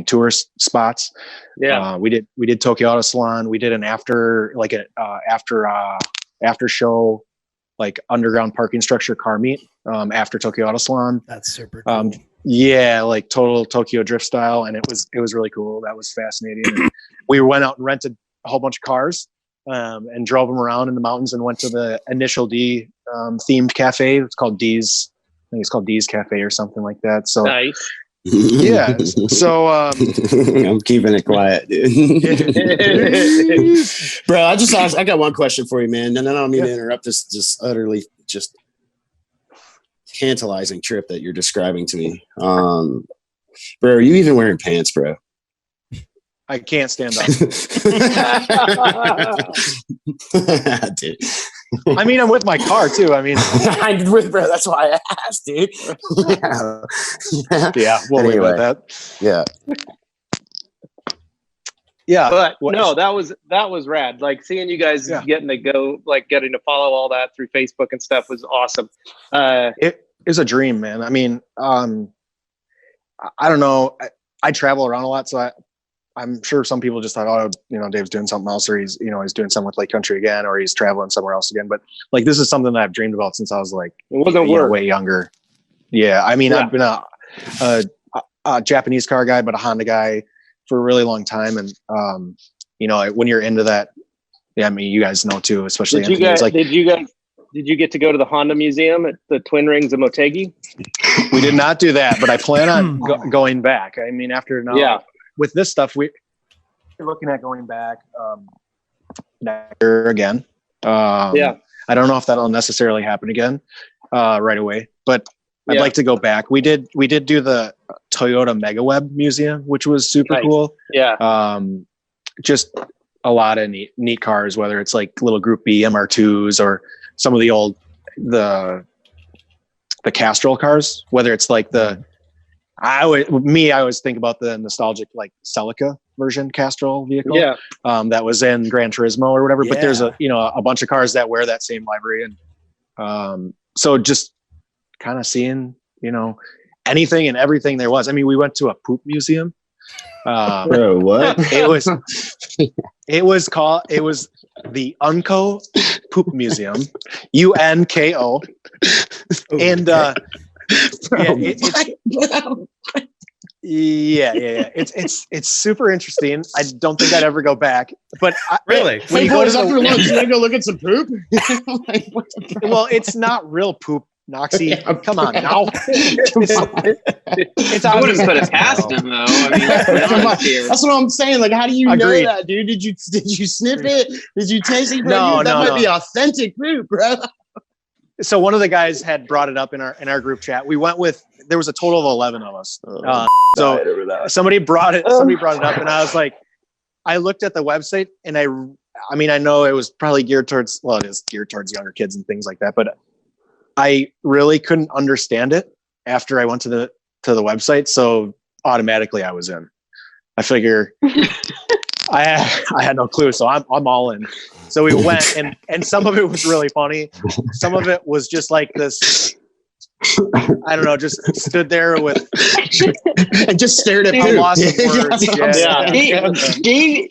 tourist spots. We did Tokyo Auto Salon. We did an after show, like underground parking structure car meet after Tokyo Auto Salon. That's super cool. Like total Tokyo drift style. And it was really cool. That was fascinating. And we went out and rented a whole bunch of cars and drove them around in the mountains, and went to the Initial D themed cafe. It's called D's. I think it's called D's Cafe or something like that. So nice. Yeah. So I'm keeping it quiet, dude. Bro, I got one question for you, man. And I don't mean to interrupt this just utterly just tantalizing trip that you're describing to me. Bro, are you even wearing pants, bro? I can't stand up. Dude. I'm with my car too. I'm with, bro. That's why I asked, dude. Yeah, we'll leave it at that. Yeah. Yeah. But no, that was rad. Like seeing you guys getting to follow all that through Facebook and stuff was awesome. It is a dream, man. I don't know. I travel around a lot, so I'm sure some people just thought, Dave's doing something else, or he's doing something with Lake Country again, or he's traveling somewhere else again. But like, this is something that I've dreamed about since I was like, way younger. Yeah. I've been a Japanese car guy, but a Honda guy for a really long time. And, when you're into that, you guys know too, especially did you get to go to the Honda Museum at the Twin Rings of Motegi? We did not do that, but I plan on going back. After now. Yeah. With this stuff, we're looking at going back next year again. I don't know if that'll necessarily happen again right away, but I'd like to go back. We did do the Toyota Mega Web Museum, which was super cool. Yeah. Just a lot of neat cars, whether it's like little Group B MR2s or some of the old the Castrol cars, whether it's like I always think about the nostalgic like Celica version Castrol vehicle. Yeah. That was in Gran Turismo or whatever. Yeah. But there's a bunch of cars that wear that same livery, and so just kind of seeing anything and everything there was. We went to a poop museum. Bro, what? It was the Unco Poop Museum, UNKO, and Yeah. It's super interesting. I don't think I'd ever go back. But really, when you go to for lunch, you go look at some poop. Like, well, it's not real poop, Knoxy. Yeah, come on now. I wouldn't put it past him though. I mean, that's what I'm saying. Like, how do you know that, dude? Did you sniff it? Did you taste it? No, that might be authentic poop, bro. So one of the guys had brought it up in our group chat. We went with, there was a total of 11 of us. So somebody brought it up, and I was like, I looked at the website, and I mean, I know it was probably geared towards, well, it is geared towards younger kids and things like that, but I really couldn't understand it after I went to the website. So automatically I was in. I figure I had no clue. So I'm all in. So we went, and some of it was really funny. Some of it was just like this, I don't know, just stood there with and just stared at a loss of words.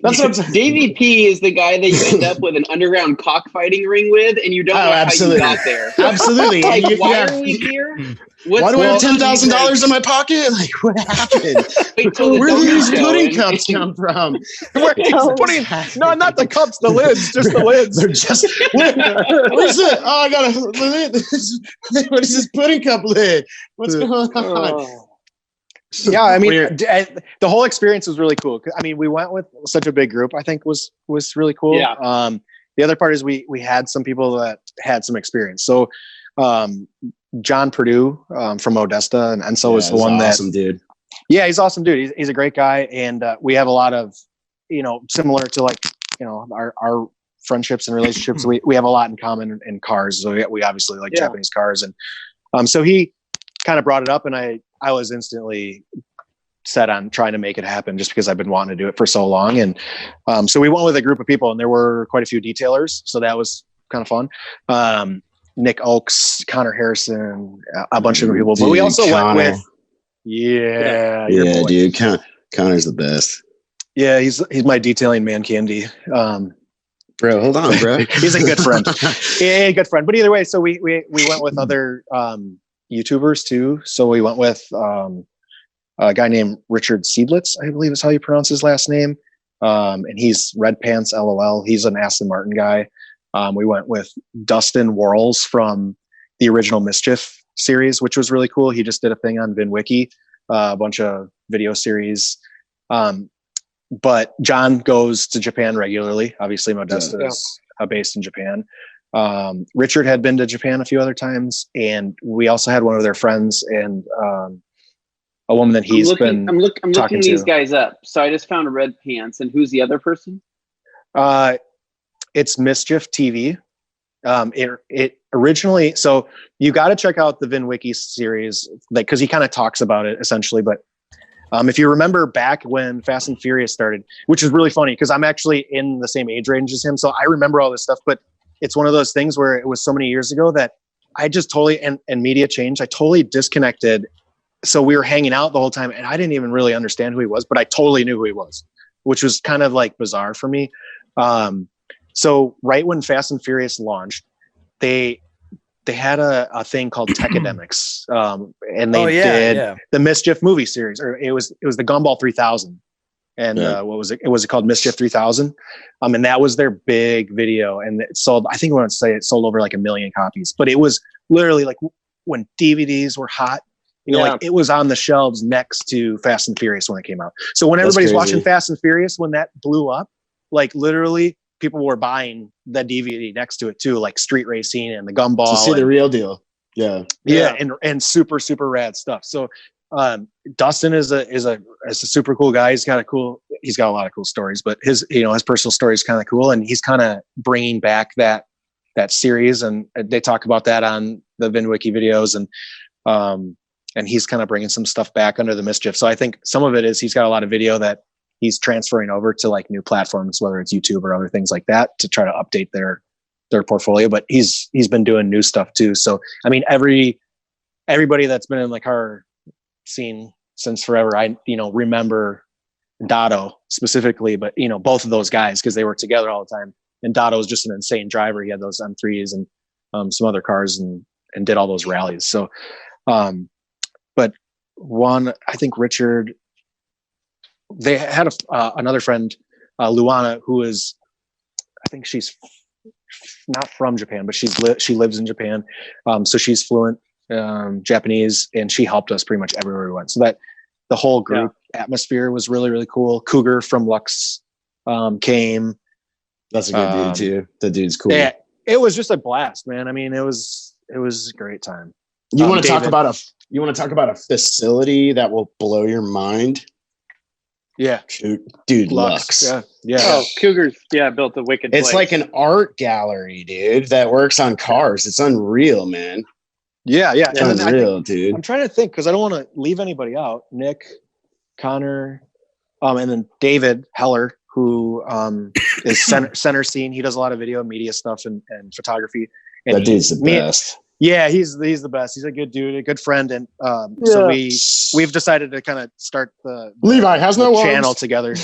That's what Davey P is the guy that you end up with an underground cockfighting ring with, and you don't know how you got there. Absolutely. Like, why are we here? Why do I have $10,000 in my pocket? Like, what happened? Where do these pudding cups come from? No, not the cups, the lids, just the lids. They're just. What is it? Oh, I got a lid. What is this pudding cup lid? What's going on? Yeah, I mean, the whole experience was really cool. I mean, we went with such a big group. I think was really cool. Yeah. The other part is we had some people that had some experience. So, John Purdue from Odessa, and so is the one that awesome dude. Yeah, he's awesome dude. He's a great guy, and we have a lot of, similar to like our friendships and relationships. We have a lot in common in cars. So we obviously like Japanese cars, and so he kind of brought it up, and I was instantly set on trying to make it happen just because I've been wanting to do it for so long. And so we went with a group of people, and there were quite a few detailers, so that was kind of fun. Nick Oakes, Connor Harrison, a bunch of people, but we also went with dude. Connor's the best. Yeah, he's my detailing man candy. Bro, hold on, bro. He's a good friend. Yeah, good friend. But either way, so we went with other YouTubers too. So we went with a guy named Richard Seidlitz, I believe is how you pronounce his last name. And he's Red Pants LOL. He's an Aston Martin guy. We went with Dustin Worrells from the original Mischief series, which was really cool. He just did a thing on VinWiki, a bunch of video series. But John goes to Japan regularly. Obviously, Modesta is based in Japan. Richard had been to Japan a few other times, and we also had one of their friends and a woman that I'm looking these guys up. So I just found Red Pants, and who's the other person? It's Mischief TV. It originally, so you got to check out the VinWiki series, like, because he kind of talks about it essentially. But if you remember back when Fast and Furious started, which is really funny because I'm actually in the same age range as him, so I remember all this stuff. But it's one of those things where it was so many years ago that I just totally and media changed. I totally disconnected. So we were hanging out the whole time, and I didn't even really understand who he was, but I totally knew who he was, which was kind of like bizarre for me. So right when Fast and Furious launched, they had a thing called Techademics, and they did the Mischief movie series, or it was the Gumball 3000, and what was it? It was called Mischief 3000, and that was their big video, and it sold. I think I want to say it sold over like 1 million copies, but it was literally like when DVDs were hot. Like it was on the shelves next to Fast and Furious when it came out. So when everybody's watching Fast and Furious, when that blew up, like literally people were buying that DVD next to it too, like Street Racing and the Gumball. To see the real deal. Yeah. And super, super rad stuff. So Dustin is a super cool guy. He's got a lot of cool stories, but his personal story is kind of cool. And he's kind of bringing back that series. And they talk about that on the VinWiki videos, and he's kind of bringing some stuff back under the Mischief. So I think some of it is he's got a lot of video that he's transferring over to like new platforms, whether it's YouTube or other things like that, to try to update their portfolio. But he's been doing new stuff too. So, I mean, everybody that's been in the car scene since forever, I remember Dotto specifically, but both of those guys, because they were together all the time. And Dotto was just an insane driver. He had those M3s and some other cars and did all those rallies. So, but one, I think Richard, they had another friend, Luana, who is, I think she's not from Japan, but she lives in Japan. So she's fluent Japanese, and she helped us pretty much everywhere we went. So that the whole group atmosphere was really, really cool. Cougar from Lux came. That's a good dude too. The dude's cool. Yeah, it was just a blast, man. I mean, it was a great time. You want to talk about a facility that will blow your mind? Yeah, dude, Lux. Yeah. Oh, Cougars. Yeah, built a wicked place. It's like an art gallery, dude, that works on cars. It's unreal, man. Yeah. It's unreal, dude. I'm trying to think because I don't want to leave anybody out. Nick, Connor, and then David Heller, who is center scene. He does a lot of video and media stuff and photography. And that dude's the best. Yeah, he's the best. He's a good dude, a good friend, and so we've decided to kind of start the Levi has no channel arms. together.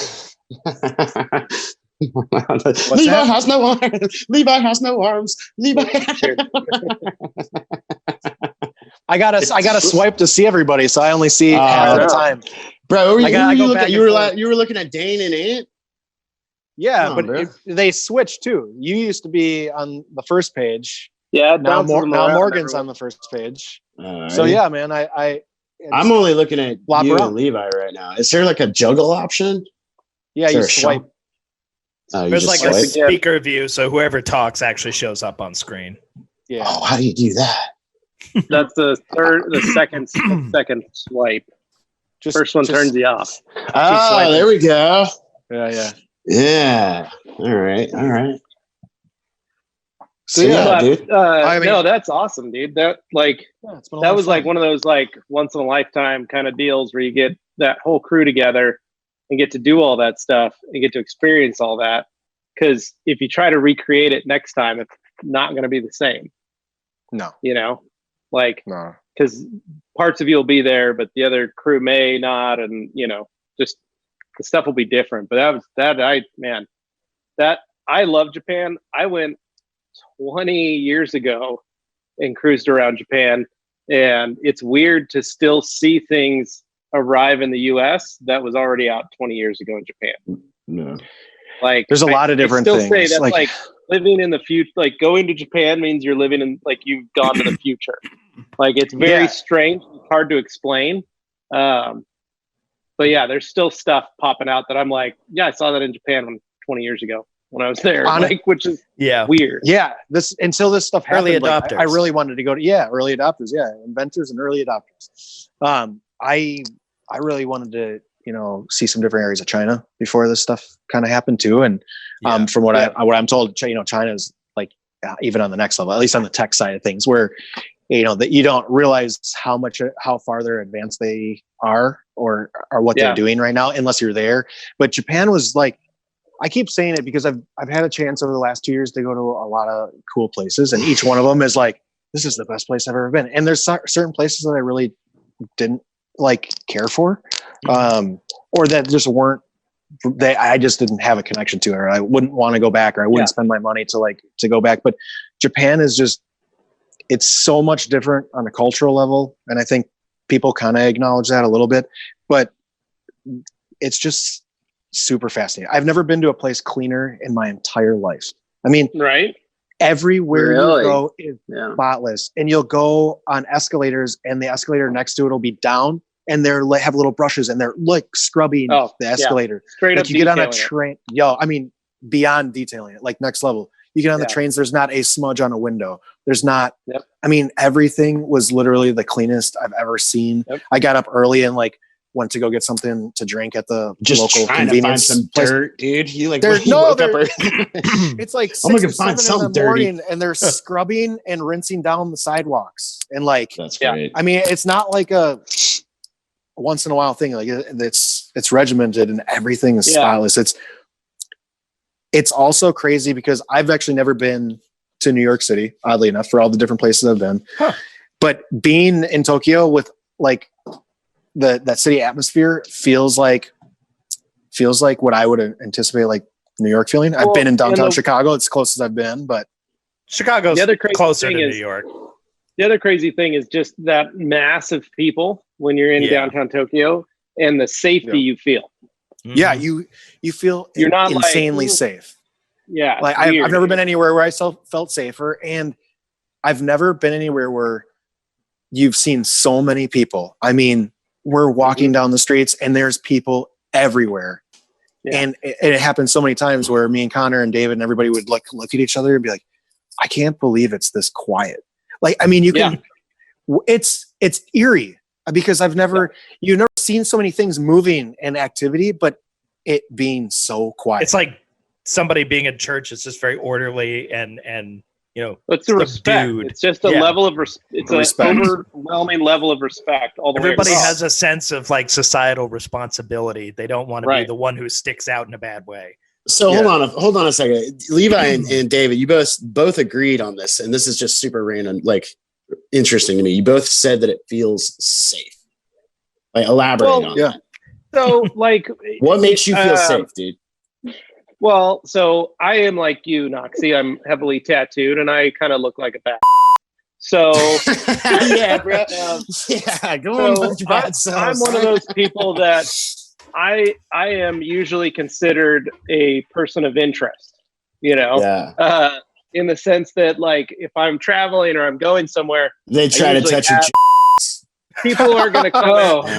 Levi has no arms. Levi has no arms. Levi. I gotta swipe to see everybody, so I only see half the time. Bro, you were looking at Dane and Ant. Yeah, but they switched too. You used to be on the first page. Yeah, now Morgan's on the first page. Right. So yeah, man, I'm only looking at you and Levi right now. Is there like a juggle option? Yeah, you swipe. There's like a speaker view, so whoever talks actually shows up on screen. Yeah. Oh, how do you do that? That's the second swipe. First one turns you off. Oh, there we go. Yeah. All right. So yeah, dude. No, that's awesome, dude. That that was like one of those like once in a lifetime kind of deals where you get that whole crew together and get to do all that stuff and get to experience all that. Because if you try to recreate it next time, it's not going to be the same. No, because parts of you will be there, but the other crew may not, and just the stuff will be different. But I love Japan. I went 20 years ago and cruised around Japan, and it's weird to still see things arrive in the US that was already out 20 years ago in Japan. No. Like there's a lot of different things. Say that's like living in the future. Like going to Japan means you're living in like you've gone to the future. Like it's very strange, it's hard to explain. But yeah, there's still stuff popping out that I'm like, yeah, I saw that in Japan 20 years ago when I was there, which is weird. Yeah, until this stuff happened, early adopters. I really wanted to go to early adopters, inventors and early adopters. I really wanted to see some different areas of China before this stuff kind of happened too. And from what I'm told, China's like even on the next level, at least on the tech side of things, where that you don't realize how farther advanced they are or what they're doing right now unless you're there. But Japan was like, I keep saying it because I've had a chance over the last 2 years to go to a lot of cool places, and each one of them is like, this is the best place I've ever been. And there's certain places that I really didn't care for, or that just weren't. I just didn't have a connection to, or I wouldn't want to go back, or I wouldn't spend my money to go back. But Japan is just, it's so much different on a cultural level, and I think people kind of acknowledge that a little bit. But it's just super fascinating. I've never been to a place cleaner in my entire life. I mean, everywhere you go is spotless, and you'll go on escalators and the escalator next to it will be down, and they're have little brushes and they're like scrubbing the escalator. Straight up you get on a train, beyond detailing it, like next level. You get on the trains, there's not a smudge on a window. There's not, I mean, everything was literally the cleanest I've ever seen. I got up early and went to go get something to drink at the local convenience to find some dirt, dude. It's like 6 or 7 in the morning, and they're scrubbing and rinsing down the sidewalks. And that's great. I mean, it's not like a once in a while thing. Like it's regimented and everything is spotless. It's also crazy because I've actually never been to New York City, oddly enough, for all the different places I've been. But being in Tokyo with that city atmosphere feels like what I would anticipate like New York feeling. I've been in downtown Chicago. It's close as I've been, but Chicago's closer to New York. The other crazy thing is just that mass of people when you're in downtown Tokyo and the safety you feel. Yeah, you feel you're not insanely safe. Yeah, like I've never been anywhere where I felt safer, and I've never been anywhere where you've seen so many people. I mean, we're walking down the streets and there's people everywhere. Yeah. And it happened so many times where me and Connor and David and everybody would look at each other and be like, I can't believe it's this quiet. Like, I mean, you can, it's eerie because you've never seen so many things moving and activity, but it being so quiet. It's like somebody being in church. It's just very orderly and it's a respect. It's just a level of it's an overwhelming level of respect all the way Everybody across. has a sense of like societal responsibility. They don't want to be the one who sticks out in a bad way. So hold on a second. Levi and David, you both agreed on this, and this is just super random, like interesting to me. You both said that it feels safe. Like elaborate on that. So like what makes you feel safe, dude? Well, so I am like you, Knoxy. I'm heavily tattooed, and I kind of look like a bat. So yeah, bro. Go on. I'm one of those people that I am usually considered a person of interest. In the sense that like if I'm traveling or I'm going somewhere, they try to touch your. People are going to come out. But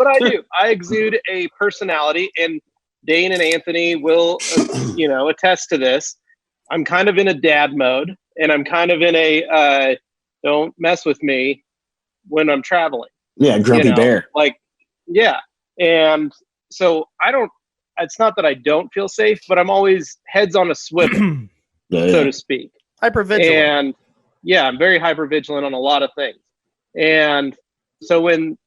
I do. I exude a personality, and Dane and Anthony will, attest to this. I'm kind of in a dad mode, and I'm kind of in a don't mess with me when I'm traveling. Yeah, grumpy bear. And so it's not that I don't feel safe, but I'm always heads on a swivel, so to speak. Hypervigilant. And I'm very hypervigilant on a lot of things. And so when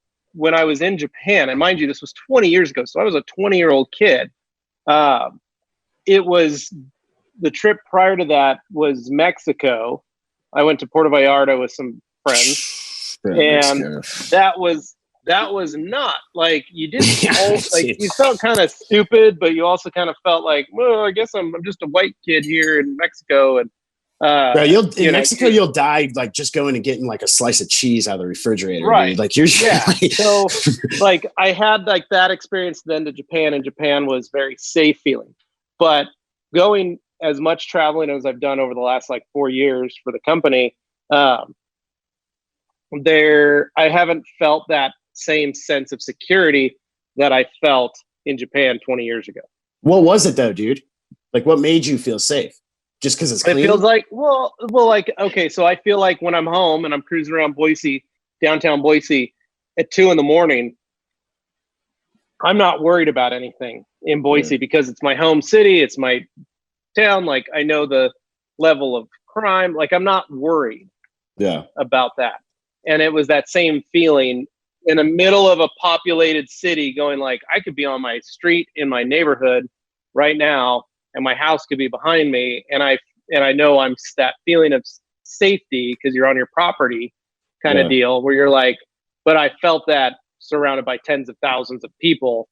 I was in Japan, and mind you, this was 20 years ago, so I was a 20-year-old kid. It was the trip prior to that was Mexico. I went to Puerto Vallarta with some friends, and that was not like you didn't you felt kind of stupid, but you also kind of felt like, well, I guess I'm just a white kid here in Mexico, and bro, in Mexico you'll die like just going and getting like a slice of cheese out of the refrigerator, right? Dude. Like you're so like I had like that experience then to Japan, and Japan was very safe feeling. But going as much traveling as I've done over the last like 4 years for the company, I haven't felt that same sense of security that I felt in Japan 20 years ago. What was it though, dude? Like what made you feel safe? Just because it's clean? It feels like, okay, so I feel like when I'm home and I'm cruising around downtown Boise at 2 a.m, I'm not worried about anything in Boise because it's my home city, it's my town. Like I know the level of crime. Like I'm not worried about that. And it was that same feeling in the middle of a populated city going like, I could be on my street in my neighborhood right now, and my house could be behind me, and I know I'm that feeling of safety because you're on your property kind of deal where you're like, but I felt that surrounded by tens of thousands of people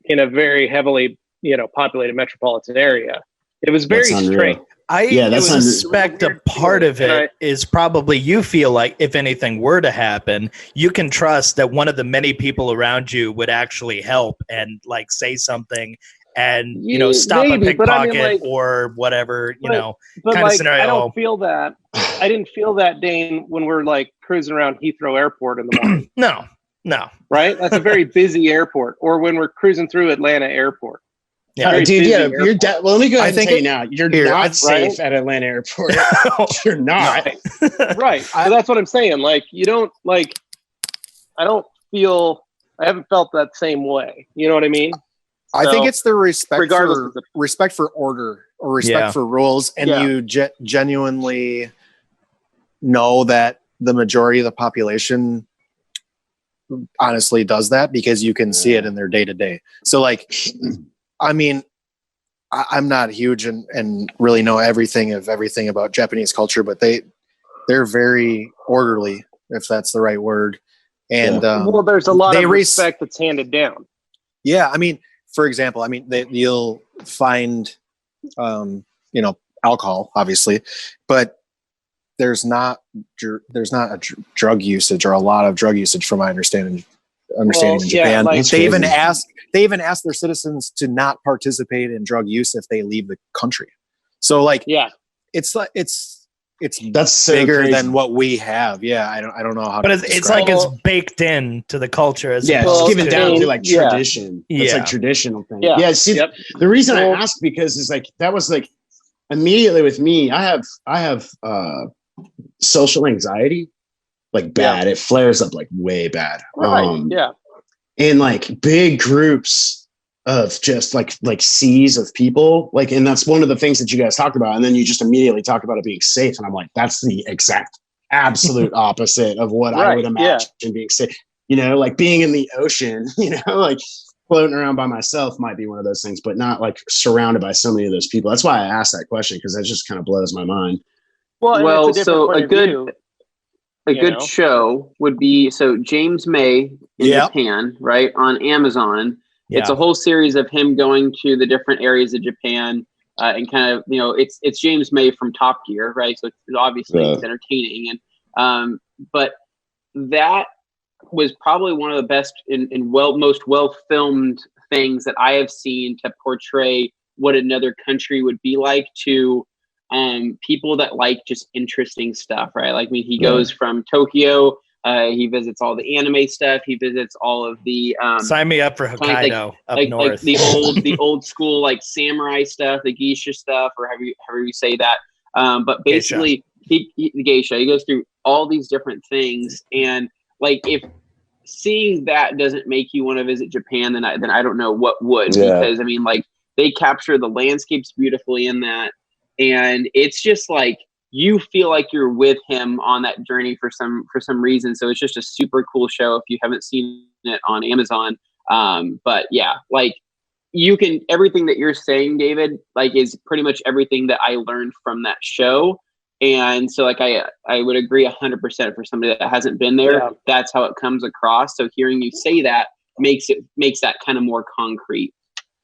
in a very heavily, populated metropolitan area. It was very strange. I suspect a part of it is probably you feel like if anything were to happen, you can trust that one of the many people around you would actually help and like say something and stop a pickpocket or whatever, kind of scenario. I don't feel that. I didn't feel that, Dane, when we're like cruising around Heathrow Airport in the morning. No. Right? That's a very busy airport. Or when we're cruising through Atlanta Airport. Yeah, dude. Yeah, well, let me go ahead and tell you now. You're not safe at Atlanta Airport. You're not. Right. So that's what I'm saying. Like, you don't like. I haven't felt that same way. You know what I mean? I think it's the respect for order or respect for rules, and you genuinely know that the majority of the population honestly does that because you can see it in their day to day. So, like, I mean, I'm not huge and really know everything about Japanese culture, but they're very orderly, if that's the right word. And there's a lot of respect that's handed down. Yeah, I mean. For example, you'll find, alcohol, obviously, but there's not a drug usage or a lot of drug usage from my understanding in Japan. They even ask their citizens to not participate in drug use if they leave the country. So it's that's so bigger than what we have. I don't know how. But it's like it's baked in to the culture. It's given down to like tradition. It's like traditional thing. See, the reason I asked because it's like that was like immediately with me. I have social anxiety, like bad. It flares up like way bad. In like big groups of just like seas of people, like, and that's one of the things that you guys talked about, and then you just immediately talk about it being safe, and I'm like, that's the exact absolute opposite of what I would imagine being safe. Like being in the ocean, like floating around by myself might be one of those things, but not like surrounded by so many of those people. That's why I asked that question, because that just kind of blows my mind. Well, so a good show would be James May in Japan, right, on Amazon. It's a whole series of him going to the different areas of Japan and kind of, it's James May from Top Gear, right? So it's obviously it's entertaining. And but that was probably one of the best and most well-filmed things that I have seen to portray what another country would be like to people that like just interesting stuff, right? Like, I mean, he goes from Tokyo. He visits all the anime stuff. He visits all of the sign me up for Hokkaido up north. Like the old school like samurai stuff, the geisha stuff, or however you say that. But basically, the geisha. He goes through all these different things, and like if seeing that doesn't make you want to visit Japan, then I don't know what would. Because I mean, like they capture the landscapes beautifully in that, and it's just like, you feel like you're with him on that journey for some reason. So it's just a super cool show if you haven't seen it on Amazon. But yeah, like everything that you're saying, David, like is pretty much everything that I learned from that show. And so like I would agree 100% for somebody that hasn't been there. Yeah. That's how it comes across. So hearing you say that makes that kind of more concrete.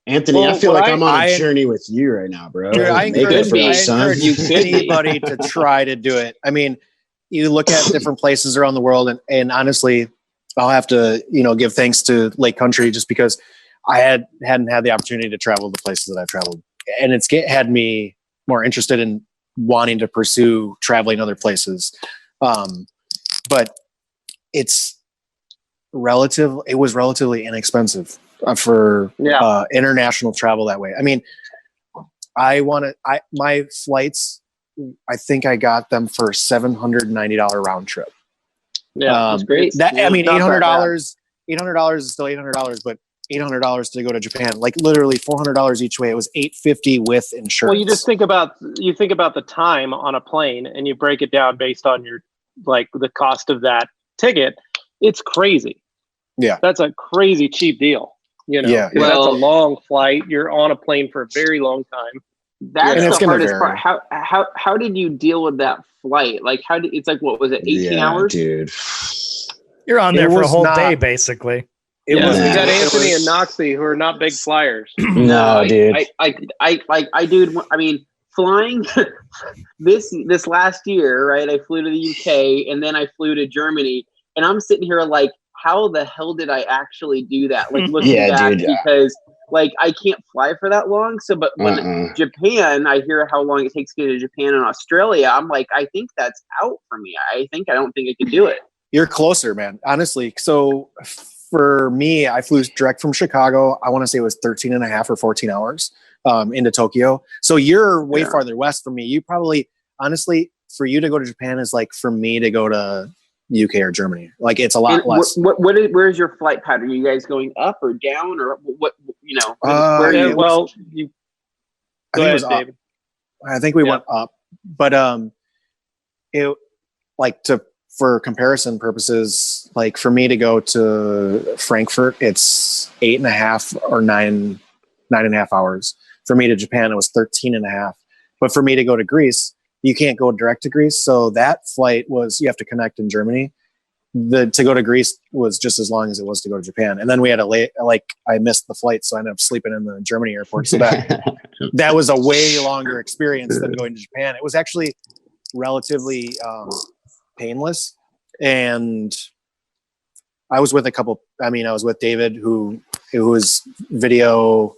Anthony, I feel like I'm on a journey with you right now, bro. Dude, I encourage anybody to try to do it. I mean, you look at different places around the world, and honestly, I'll have to, give thanks to Lake Country just because I hadn't had the opportunity to travel the places that I've traveled, and it's had me more interested in wanting to pursue traveling other places. But it was relatively inexpensive for international travel that way. I mean, my flights, I think I got them for $790 round trip. Yeah, that's great. I mean, $800 is still $800, but $800 to go to Japan, like literally $400 each way. It was $850 with insurance. Well, you just think about the time on a plane, and you break it down based on your the cost of that ticket. It's crazy. Yeah, that's a crazy cheap deal. That's a long flight. You're on a plane for a very long time. That's the hardest part. How did you deal with that flight? Like, it's like, what was it, 18 hours? Dude. You're on there for a whole day, basically. We got Anthony and Knoxy, who are not big flyers. No, dude. I mean, flying this last year, right? I flew to the UK, and then I flew to Germany, and I'm sitting here like, how the hell did I actually do that? Like looking back, because like I can't fly for that long. So, but when Japan, I hear how long it takes to go to Japan and Australia. I'm like, I think that's out for me. I don't think I can do it. You're closer, man. Honestly. So for me, I flew direct from Chicago. I want to say it was 13 and a half or 14 hours into Tokyo. So you're way farther west from me. You probably, honestly, for you to go to Japan is like for me to go to UK or Germany. Like it's a lot less. Where's your flight pattern? Are you guys going up or down, or what? I think we went up, but for comparison purposes, like for me to go to Frankfurt, it's 8.5 or 9.5 hours. For me to Japan, it was 13.5. But for me to go to Greece, you can't go direct to Greece. So that flight you have to connect in Germany. To go to Greece was just as long as it was to go to Japan. And then we had I missed the flight. So I ended up sleeping in the Germany airport. So that was a way longer experience than going to Japan. It was actually relatively painless. And I was with I was with David, who was video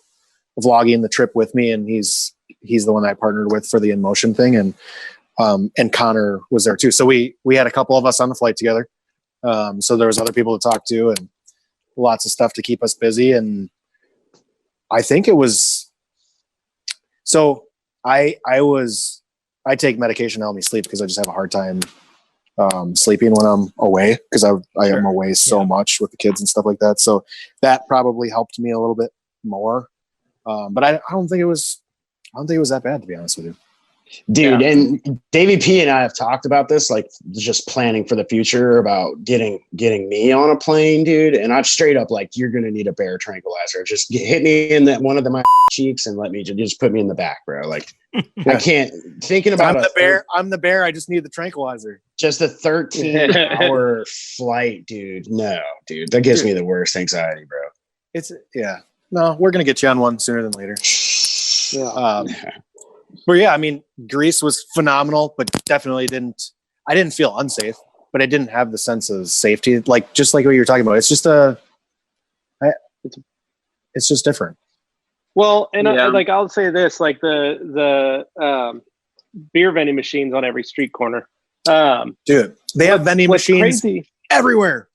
vlogging the trip with me, and he's the one I partnered with for the In Motion thing, and Connor was there too. So we had a couple of us on the flight together. So there was other people to talk to and lots of stuff to keep us busy. And I think it was, so I take medication to help me sleep because I just have a hard time sleeping when I'm away, because I am away so much with the kids and stuff like that. So that probably helped me a little bit more. But I don't think it was that bad, to be honest with you. Dude, and Davey P and I have talked about this, like just planning for the future about getting me on a plane, dude. And I'm straight up like, you're gonna need a bear tranquilizer. Just hit me in one of my cheeks and let me just put me in the back, bro. Like I can't thinking about I'm the bear. I just need the tranquilizer. Just a 13-hour flight, dude. No, dude, that gives me the worst anxiety, bro. No, we're gonna get you on one sooner than later. But yeah, I mean, Greece was phenomenal, but definitely I didn't feel unsafe, but I didn't have the sense of safety, just like what you were talking about. It's just it's just different. Well, and I'll say this, like the beer vending machines on every street corner. Dude, they have vending machines everywhere.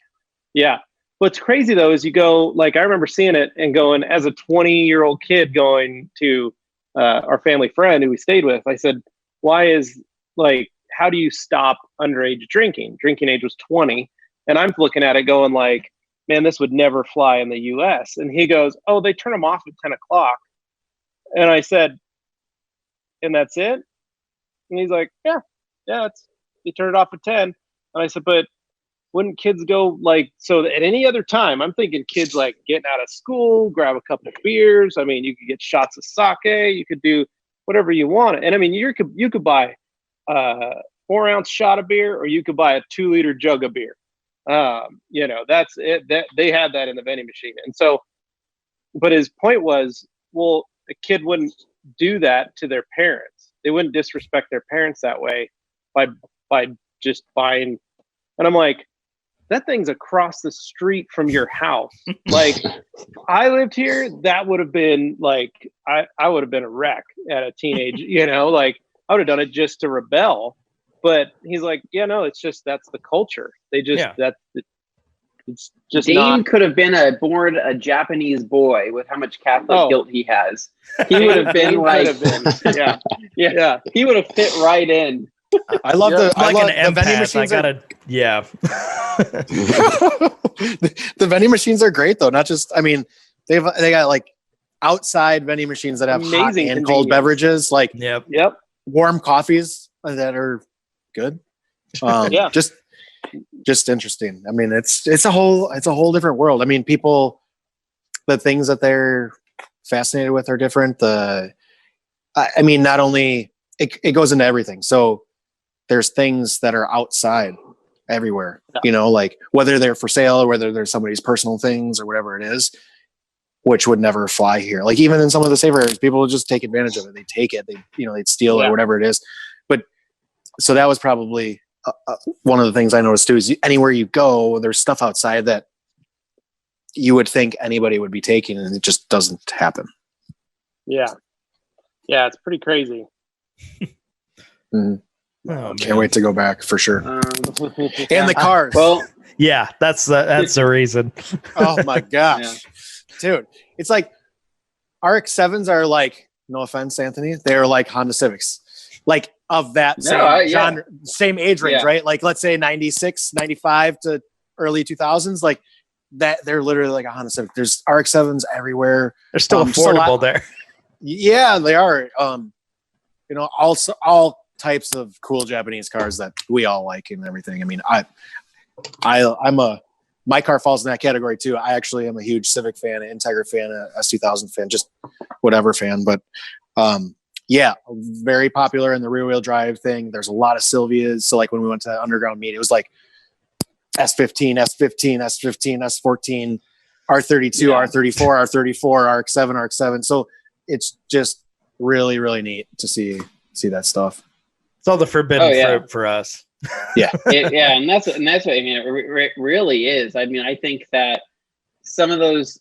Yeah. What's crazy though is you go, like, I remember seeing it and going, as a 20-year-old kid going to our family friend who we stayed with, I said, how do you stop underage drinking? Drinking age was 20. And I'm looking at it going like, man, this would never fly in the US. And he goes, oh, they turn them off at 10 o'clock. And I said, and that's it? And he's like, yeah, they turn it off at 10. And I said, but wouldn't kids go so at any other time? I'm thinking kids like getting out of school, grab a couple of beers. I mean, you could get shots of sake. You could do whatever you want. And I mean, you could buy a 4-ounce shot of beer, or you could buy a 2-liter jug of beer. That's it. That they had that in the vending machine. And so, but his point was, well, a kid wouldn't do that to their parents. They wouldn't disrespect their parents that way by just buying. And I'm like, that thing's across the street from your house. Like, I lived here, that would have been like, I would have been a wreck at a teenage, like I would have done it just to rebel. But he's like, yeah, no, it's just, that's the culture. They just, it's just Dane could have been born a Japanese boy with how much Catholic guilt he has. He would have been yeah. He would have fit right in. I love the vending machines. The vending machines are great though. Not just, I mean, they got like outside vending machines that have amazing hot and cold beverages, like warm coffees that are good. Just interesting. I mean, it's a whole different world. I mean, the things that they're fascinated with are different. Not only it goes into everything. So there's things that are outside everywhere, like whether they're for sale or whether they're somebody's personal things or whatever it is, which would never fly here. Like even in some of the safer areas, people will just take advantage of it. They take it, they'd steal it or whatever it is. But so that was probably one of the things I noticed too, is anywhere you go, there's stuff outside that you would think anybody would be taking, and it just doesn't happen. Yeah. It's pretty crazy. Mm-hmm. Oh, can't wait to go back for sure. And the cars. Well, yeah, that's the reason. Oh my gosh, dude! It's like RX-7s are like, no offense, Anthony, they're like Honda Civics, like of that same genre, same age range, right? Like let's say 96, 95 to early 2000s, like that. They're literally like a Honda Civic. There's RX-7s everywhere. They're still affordable there. Yeah, they are. Also all types of cool Japanese cars that we all like and everything. I mean, my car falls in that category too. I actually am a huge Civic fan, an Integra fan, a S2000 fan, just whatever fan. But very popular in the rear wheel drive thing. There's a lot of Silvias. So like when we went to Underground Meet, it was like S15, S15, S15, S14, R32, R34, R34, RX-7, RX-7. So it's just really, really neat to see that stuff. It's all the forbidden fruit for us. Yeah, and that's what I mean. It really is. I mean, I think that some of those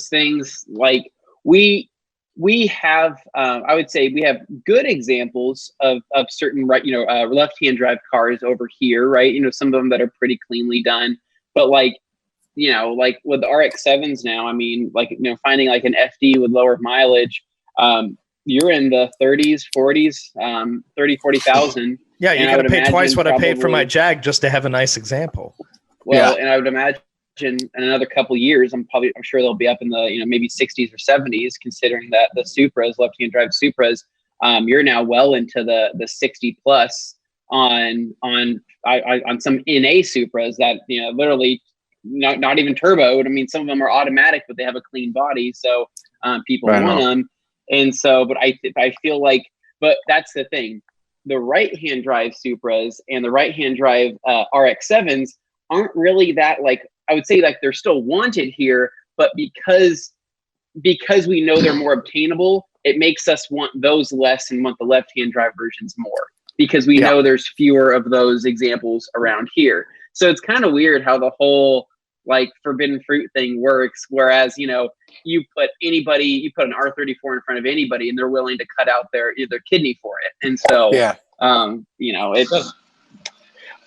things, like we have, I would say we have good examples of certain left-hand drive cars over here, right? Some of them that are pretty cleanly done, but like with the RX-7s now, I mean, finding like an FD with lower mileage, you're in the 30s, 40s, 40,000. Yeah, you got to pay twice what I paid for my Jag just to have a nice example. Well, and I would imagine in another couple of years, I'm sure they'll be up in the maybe 60s or 70s, considering that the Supras, left-hand drive Supras, you're now well into the 60 plus on some NA Supras that literally not even turboed. I mean, some of them are automatic, but they have a clean body, so people want them. And so, but I feel like, but that's the thing. The right-hand drive Supras and the right-hand drive RX-7s aren't really that, like, I would say, like, they're still wanted here, but because we know they're more obtainable, it makes us want those less and want the left-hand drive versions more, because we know there's fewer of those examples around here. So it's kind of weird how the whole like forbidden fruit thing works, whereas you put an R34 in front of anybody and they're willing to cut out their kidney for it. And so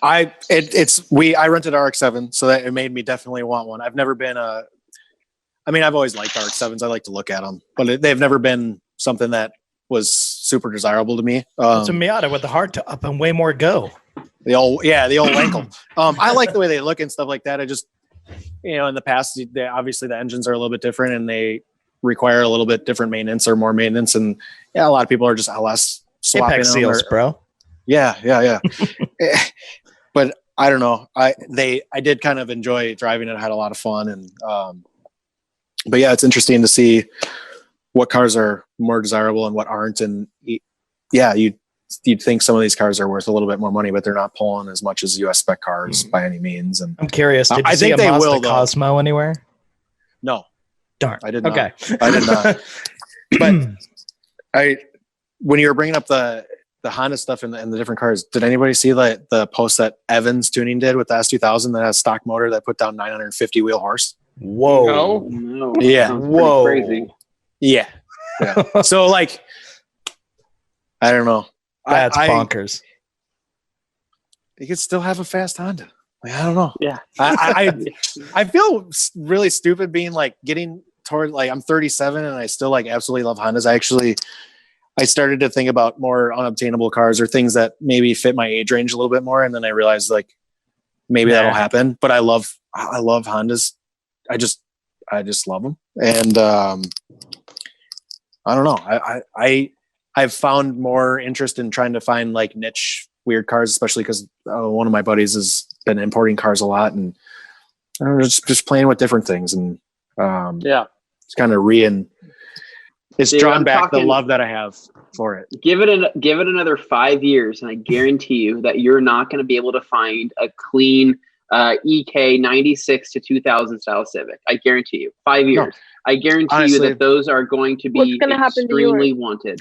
I rented RX-7, so that it made me definitely want one. I've never been I've always liked RX-7s. I like to look at them, but they've never been something that was super desirable to me. It's a Miata with the hardtop and way more go. The old Wankel. I like the way they look and stuff like that. I just, in the past, obviously the engines are a little bit different and they require a little bit different maintenance or more maintenance. And a lot of people are just less swapping Apex seals, bro. Yeah. But I don't know. I did kind of enjoy driving it. I had a lot of fun. And, but yeah, it's interesting to see what cars are more desirable and what aren't. And yeah, you'd think some of these cars are worth a little bit more money, but they're not pulling as much as US spec cars by any means. And I'm curious, did you see a Mazda Cosmo anywhere? No. Darn. I did not. Okay. I did not. But when you were bringing up the Honda stuff and the different cars, did anybody see the post that Evans Tuning did with the S2000 that has stock motor that put down 950 wheel horse? Whoa. No. Yeah. Whoa. Crazy. Yeah. So like, I don't know. That's bonkers. You could still have a fast Honda. Like, I don't know. Yeah. I feel really stupid being like getting toward, like, I'm 37 and I still like absolutely love Hondas. I started to think about more unobtainable cars or things that maybe fit my age range a little bit more. And then I realized like maybe that'll happen, but I love Hondas. I just love them. And I don't know. I've found more interest in trying to find like niche weird cars, especially because one of my buddies has been importing cars a lot, and I don't know, just playing with different things, and it's kind of it's drawn back the love that I have for it. Give it another 5 years, and I guarantee you that you're not going to be able to find a clean EK 96 to 2000 style Civic. I guarantee you, 5 years. No. I guarantee you that those are going to be extremely wanted.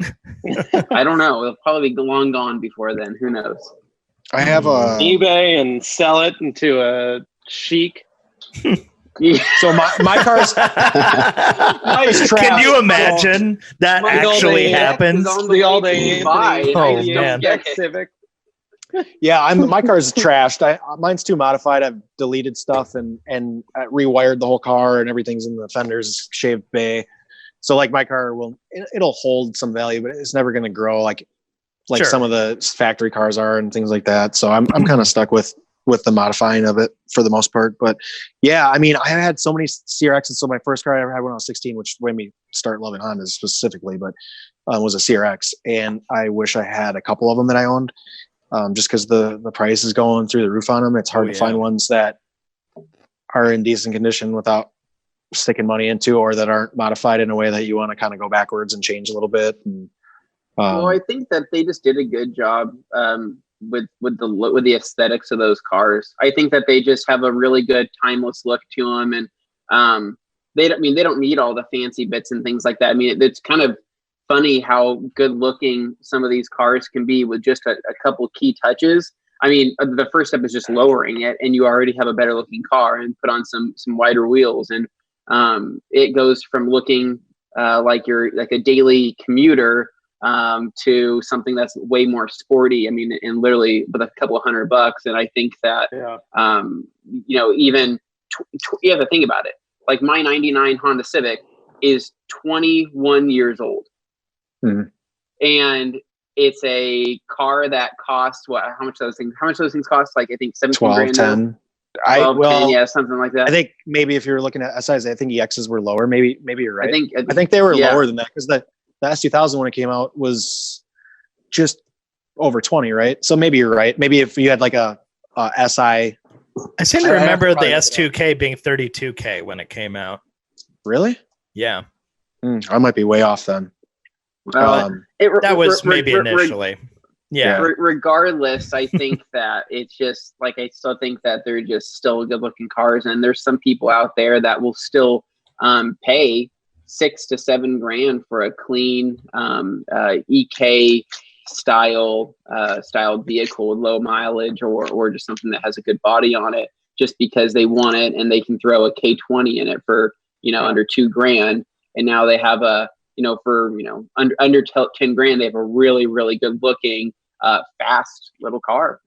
I don't know. They'll probably be long gone before then. Who knows? I have a eBay and sell it into a chic. So my car's Can you imagine that actually happens? The all day oh man, Civic. Yeah, my car's trashed. Mine's too modified. I've deleted stuff and rewired the whole car, and everything's in the fenders, shaved bay. So like my car it'll hold some value, but it's never going to grow like sure. Some of the factory cars are and things like that. So I'm kind of stuck with the modifying of it for the most part. But yeah, I mean, I had so many CRXs. So my first car I ever had when I was 16, which made me start loving Hondas specifically, but was a CRX, and I wish I had a couple of them that I owned. Just because the price is going through the roof on them. It's hard to find ones that are in decent condition without sticking money into, or that aren't modified in a way that you want to kind of go backwards and change a little bit. And, well, I think that they just did a good job with the aesthetics of those cars. I think that they just have a really good timeless look to them, and they don't need all the fancy bits and things like that. I mean, it's kind of funny how good looking some of these cars can be with just a couple key touches. I mean, the first step is just lowering it, and you already have a better looking car, and put on some wider wheels, and it goes from looking like you're like a daily commuter to something that's way more sporty. I mean, and literally with a couple of $100. And I think that you know, even you have to think about it. Like my '99 Honda Civic is 21 years old, and it's a car that costs what? How much those things cost? Like I think 17 grand. 10. 10, yeah, something like that. I think maybe if you're looking at SIs, I think EXs were lower. Maybe you're right. I think they were lower than that, because the S2000 when it came out was just over 20, right? So maybe you're right. Maybe if you had like a SI. I seem to remember the S2K being 32K when it came out. Really? Yeah. I might be way off then. That was maybe initially. Yeah. Regardless, I think that it's just like, I still think that they're just still good looking cars, and there's some people out there that will still pay $6 to $7 grand for a clean EK styled vehicle with low mileage, or just something that has a good body on it, just because they want it, and they can throw a K20 in it for, you know, under $2 grand, and now they have a, you know, for, you know, under 10 grand, they have a really, really good looking fast little car.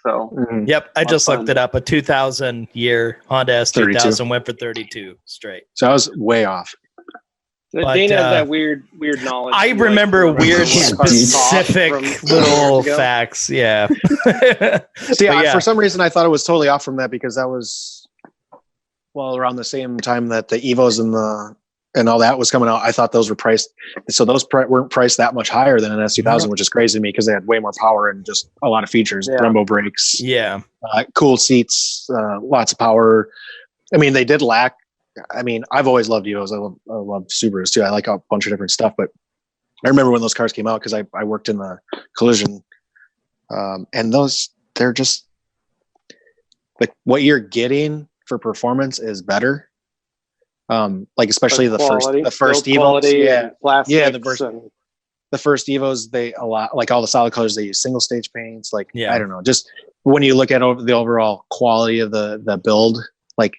So yep, I just looked it up. A 2000 year Honda S2000 went for 32 straight. So I was way off. But, Dane has that weird knowledge. I remember weird specific little facts. Yeah. For some reason I thought it was totally off from that, because that was around the same time that the Evos and all that was coming out. I thought those were priced. So those weren't priced that much higher than an S2000, which is crazy to me, because they had way more power and just a lot of features. Brembo brakes. Yeah. Cool seats, lots of power. I mean, they did lack. I mean, I've always loved Evos. I love Subarus too. I like a bunch of different stuff, but I remember when those cars came out, because I worked in the collision, and they're just like, what you're getting for performance is better. Like especially the first Evos, the first Evos, they a lot, like all the solid colors, they use single stage paints. Like, I don't know, just when you look at the overall quality of the build, like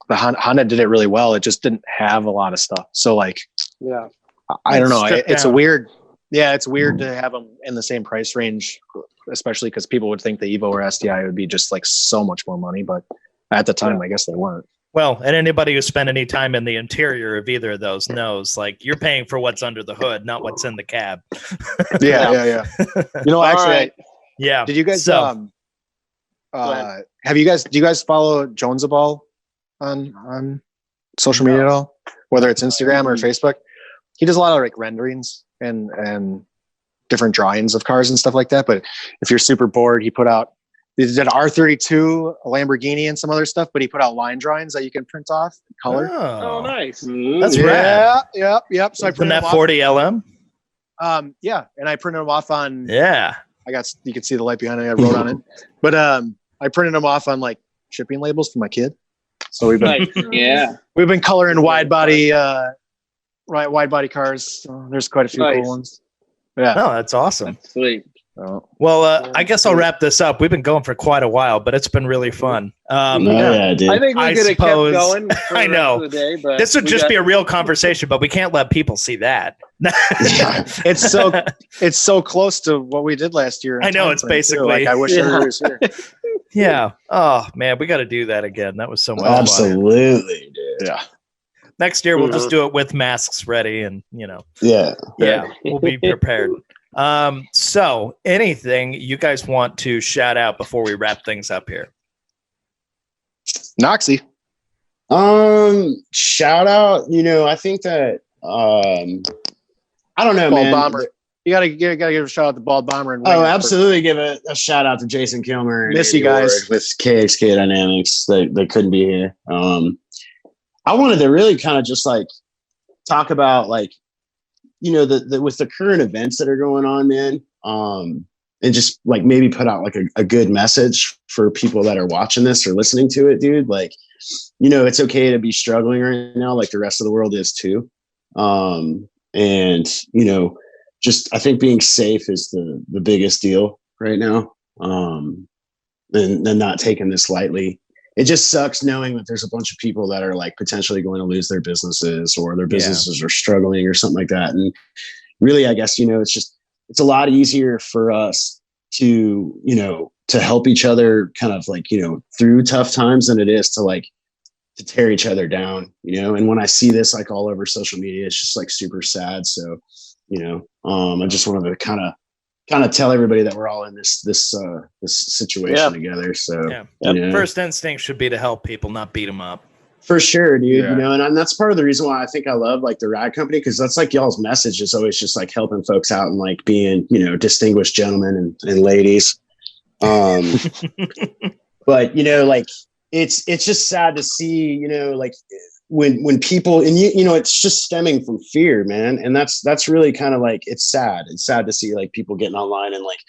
the Honda did it really well. It just didn't have a lot of stuff. So like, I don't know. It's weird to have them in the same price range, especially because people would think the Evo or STI would be just like so much more money, but at the time, I guess they weren't. Well, and anybody who spent any time in the interior of either of those knows, like, you're paying for what's under the hood, not what's in the cab. Yeah. You know, actually, did you guys? Do you guys follow Jonesaball on social media at all? Whether it's Instagram or Facebook, he does a lot of like renderings and different drawings of cars and stuff like that. But if you're super bored, he did an R32, a Lamborghini, and some other stuff, but he put out line drawings that you can print off color. Oh nice. That's rad. Yep. So I printed that 40 LM. And I printed them off on. Yeah. You can see the light behind it. I wrote on it, but I printed them off on like shipping labels for my kid. So we've been we've been coloring wide body cars. So there's quite a few cool ones. Yeah. Oh, that's awesome. That's sweet. Well, I guess I'll wrap this up. We've been going for quite a while, but it's been really fun. I think we could have kept going for I know. the day, but this would just be a real conversation, but we can't let people see that. It's so close to what we did last year. I know, it's basically like, I wish everyone was here. Yeah. Oh man, we got to do that again. That was so much fun. Absolutely, dude. Yeah. Next year we'll just do it with masks ready, and Yeah, we'll be prepared. So anything you guys want to shout out before we wrap things up here? Knoxy. Shout out, I think that I don't know, Bald man. Bomber. You gotta give a shout out to Bald Bomber and absolutely give a shout out to Jason Kilmer and miss you guys with KXK Dynamics. They couldn't be here. I wanted to really kind of just like talk about like the with the current events that are going on, man, and just like maybe put out like a good message for people that are watching this or listening to it, dude. Like, it's okay to be struggling right now, like the rest of the world is too. And I think being safe is the biggest deal right now. And not taking this lightly. It just sucks knowing that there's a bunch of people that are like potentially going to lose their businesses, or their businesses are struggling or something like that. And really, I guess, it's a lot easier for us to, to help each other kind of like, through tough times than it is to tear each other down, and when I see this like all over social media, it's just like super sad. So, I just wanted to kind of tell everybody that we're all in this situation together. So first instinct should be to help people, not beat them up. For sure, dude. And that's part of the reason why I think I love like the Rad Company, because that's like y'all's message is always just like helping folks out and like being, distinguished gentlemen and ladies. But like it's just sad to see, like when people, and it's just stemming from fear, man. And that's really kind of like, it's sad. It's sad to see like people getting online and like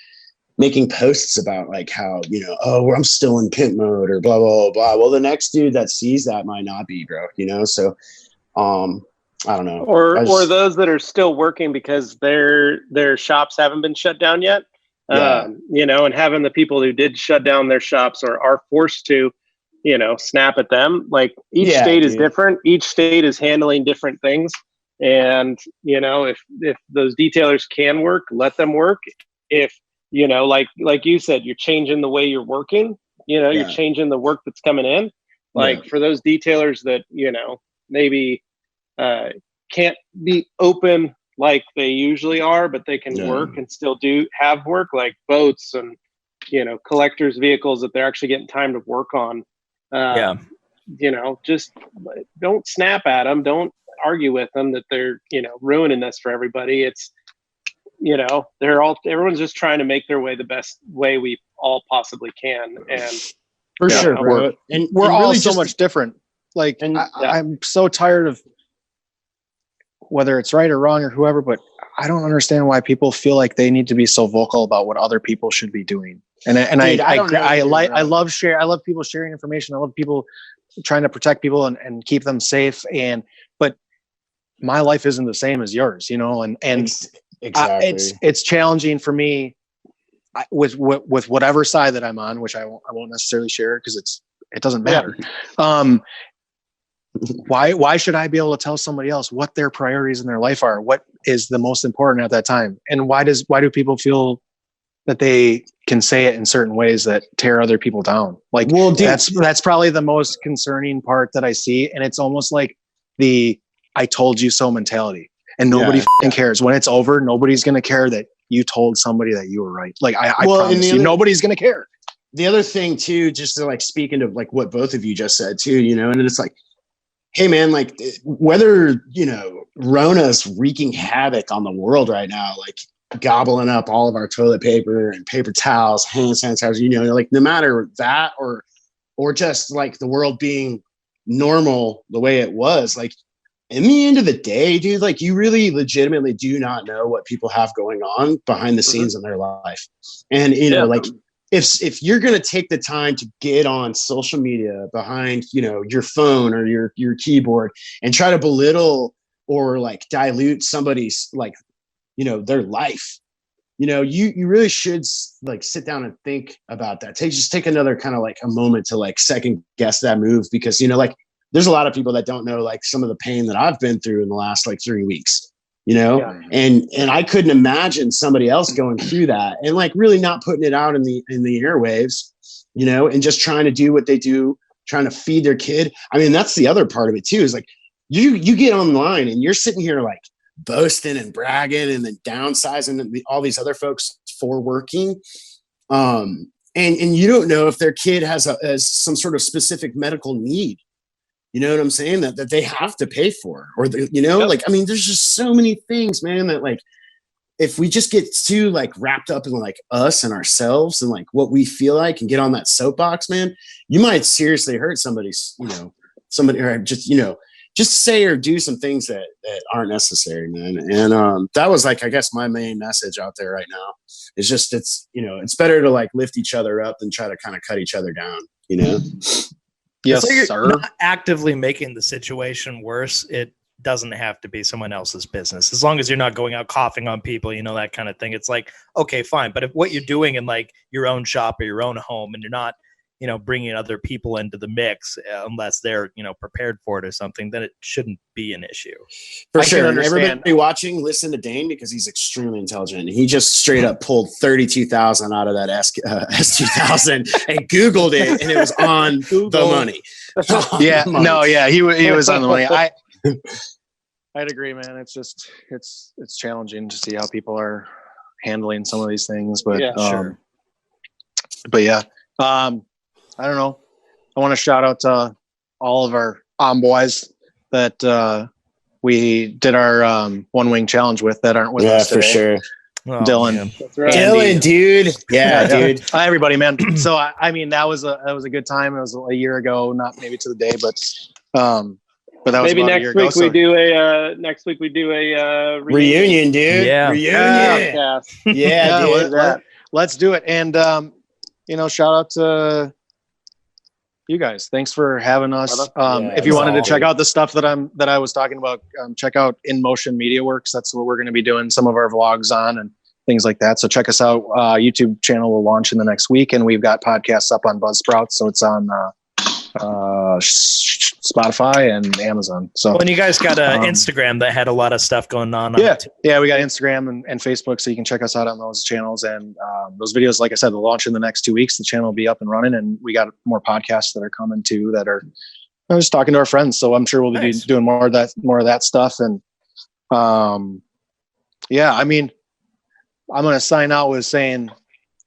making posts about like how, I'm still in pimp mode or blah, blah, blah. Well, the next dude that sees that might not be, bro, So, I don't know. Or those that are still working because their shops haven't been shut down yet. And having the people who did shut down their shops or are forced to, snap at them. Like each state is different. Each state is handling different things. And, if those detailers can work, let them work. If, like you said, you're changing the way you're working, you're changing the work that's coming in. Like for those detailers that, maybe can't be open like they usually are, but they can work and still have work, like boats and, collectors' vehicles that they're actually getting time to work on. Just don't snap at them. Don't argue with them that they're, ruining this for everybody. It's, everyone's just trying to make their way the best way we all possibly can. And for sure, bro. And we're all really so much different. Like, I'm so tired of whether it's right or wrong or whoever, but I don't understand why people feel like they need to be so vocal about what other people should be doing. I love people sharing information. I love people trying to protect people and keep them safe. But my life isn't the same as yours, exactly. It's challenging for me with whatever side that I'm on, which I won't necessarily share because it doesn't matter. Why should I be able to tell somebody else what their priorities in their life are? What is the most important at that time? And why do people feel that they can say it in certain ways that tear other people down? Like, well, dude, that's probably the most concerning part that I see. And it's almost like the I told you so mentality. And nobody cares. When it's over, nobody's going to care that you told somebody that you were right. Like, I promise you, nobody's going to care. The other thing, too, just to like speak into like what both of you just said, too, and it's like, hey, man, like whether, Rona's wreaking havoc on the world right now, like gobbling up all of our toilet paper and paper towels, hand sanitizers, like no matter that or just like the world being normal the way it was, like in the end of the day, dude, like you really legitimately do not know what people have going on behind the scenes in their life. And, like if you're going to take the time to get on social media behind, your phone or your keyboard and try to belittle or like dilute somebody's like, their life, you really should like sit down and think about that. Take another kind of like a moment to like second guess that move, because, like there's a lot of people that don't know like some of the pain that I've been through in the last like 3 weeks, and I couldn't imagine somebody else going through that and like really not putting it out in the airwaves, and just trying to do what they do, trying to feed their kid. I mean, that's the other part of it too, is like you get online and you're sitting here like boasting and bragging and then downsizing all these other folks for working. And you don't know if their kid has some sort of specific medical need. You know what I'm saying? That they have to pay for, or like, I mean, there's just so many things, man, that like, if we just get too like wrapped up in like us and ourselves and like what we feel like and get on that soapbox, man, you might seriously hurt somebody's, somebody, or just say or do some things that aren't necessary, man. And that was like, I guess my main message out there right now is just, it's better to like lift each other up than try to kind of cut each other down, Yes, so you're sir. not actively making the situation worse. doesn't have to be someone else's business. As long as you're not going out coughing on people, that kind of thing. It's like, okay, fine. But if what you're doing in like your own shop or your own home, and you're not, bringing other people into the mix unless they're, prepared for it or something, then it shouldn't be an issue. For sure. And everybody watching, listen to Dane because he's extremely intelligent. He just straight up pulled 32,000 out of that S2000 and Googled it, and it was on the money. He was on the money. I'd agree, man. It's just it's challenging to see how people are handling some of these things, but sure. But yeah. I don't know. I want to shout out to all of our boys that we did our one wing challenge with that aren't with us today. For sure. Oh, Dylan. That's right. Dylan, dude. Yeah, dude. Everybody, man. So I mean, that was a good time. It was a year ago, not maybe to the day, but that was maybe about next a year week ago. next week we do a reunion, dude. Yeah. Reunion. Yeah, dude. Let's do it. And shout out to you guys. Thanks for having us. If you wanted to check out the stuff that I was talking about, check out In Motion Media Works. That's what we're going to be doing some of our vlogs on and things like that. So check us out. YouTube channel will launch in the next week, and we've got podcasts up on Buzzsprout. So it's on Spotify and Amazon. So and you guys got Instagram that had a lot of stuff going on. Yeah, we got Instagram and Facebook, so you can check us out on those channels. And those videos, like I said, will launch in the next 2 weeks. The channel will be up and running, and we got more podcasts that are coming too that are just talking to our friends. So I'm sure we'll be doing more of that stuff. And I mean, I'm going to sign out with saying,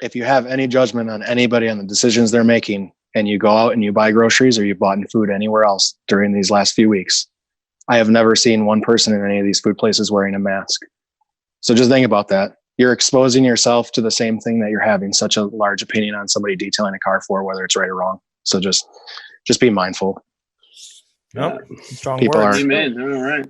if you have any judgment on anybody on the decisions they're making, and you go out and you buy groceries or you bought food anywhere else during these last few weeks, I have never seen one person in any of these food places wearing a mask. So just think about that. You're exposing yourself to the same thing that you're having such a large opinion on somebody detailing a car for, whether it's right or wrong. So just be mindful. Nope. Strong People words. Amen. All right.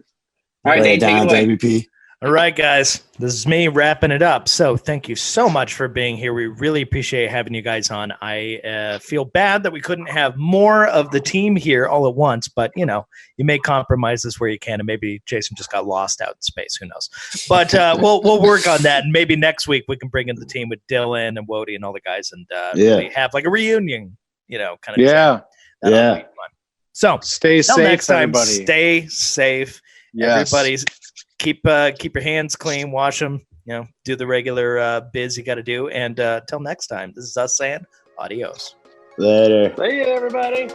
All right, Dane, take it away. WP. All right, guys, this is me wrapping it up. So thank you so much for being here. We really appreciate having you guys on. I feel bad that we couldn't have more of the team here all at once, but you make compromises where you can, and maybe Jason just got lost out in space. Who knows? But we'll work on that, and maybe next week we can bring in the team with Dylan and Wody and all the guys, and really have like a reunion, kind of. Yeah. That'll be fun. So stay safe, next time. everybody. Stay safe. Yes. Everybody's. Keep your hands clean, wash them, do the regular biz you got to do. And till next time, this is us saying adios. Later. See you, everybody.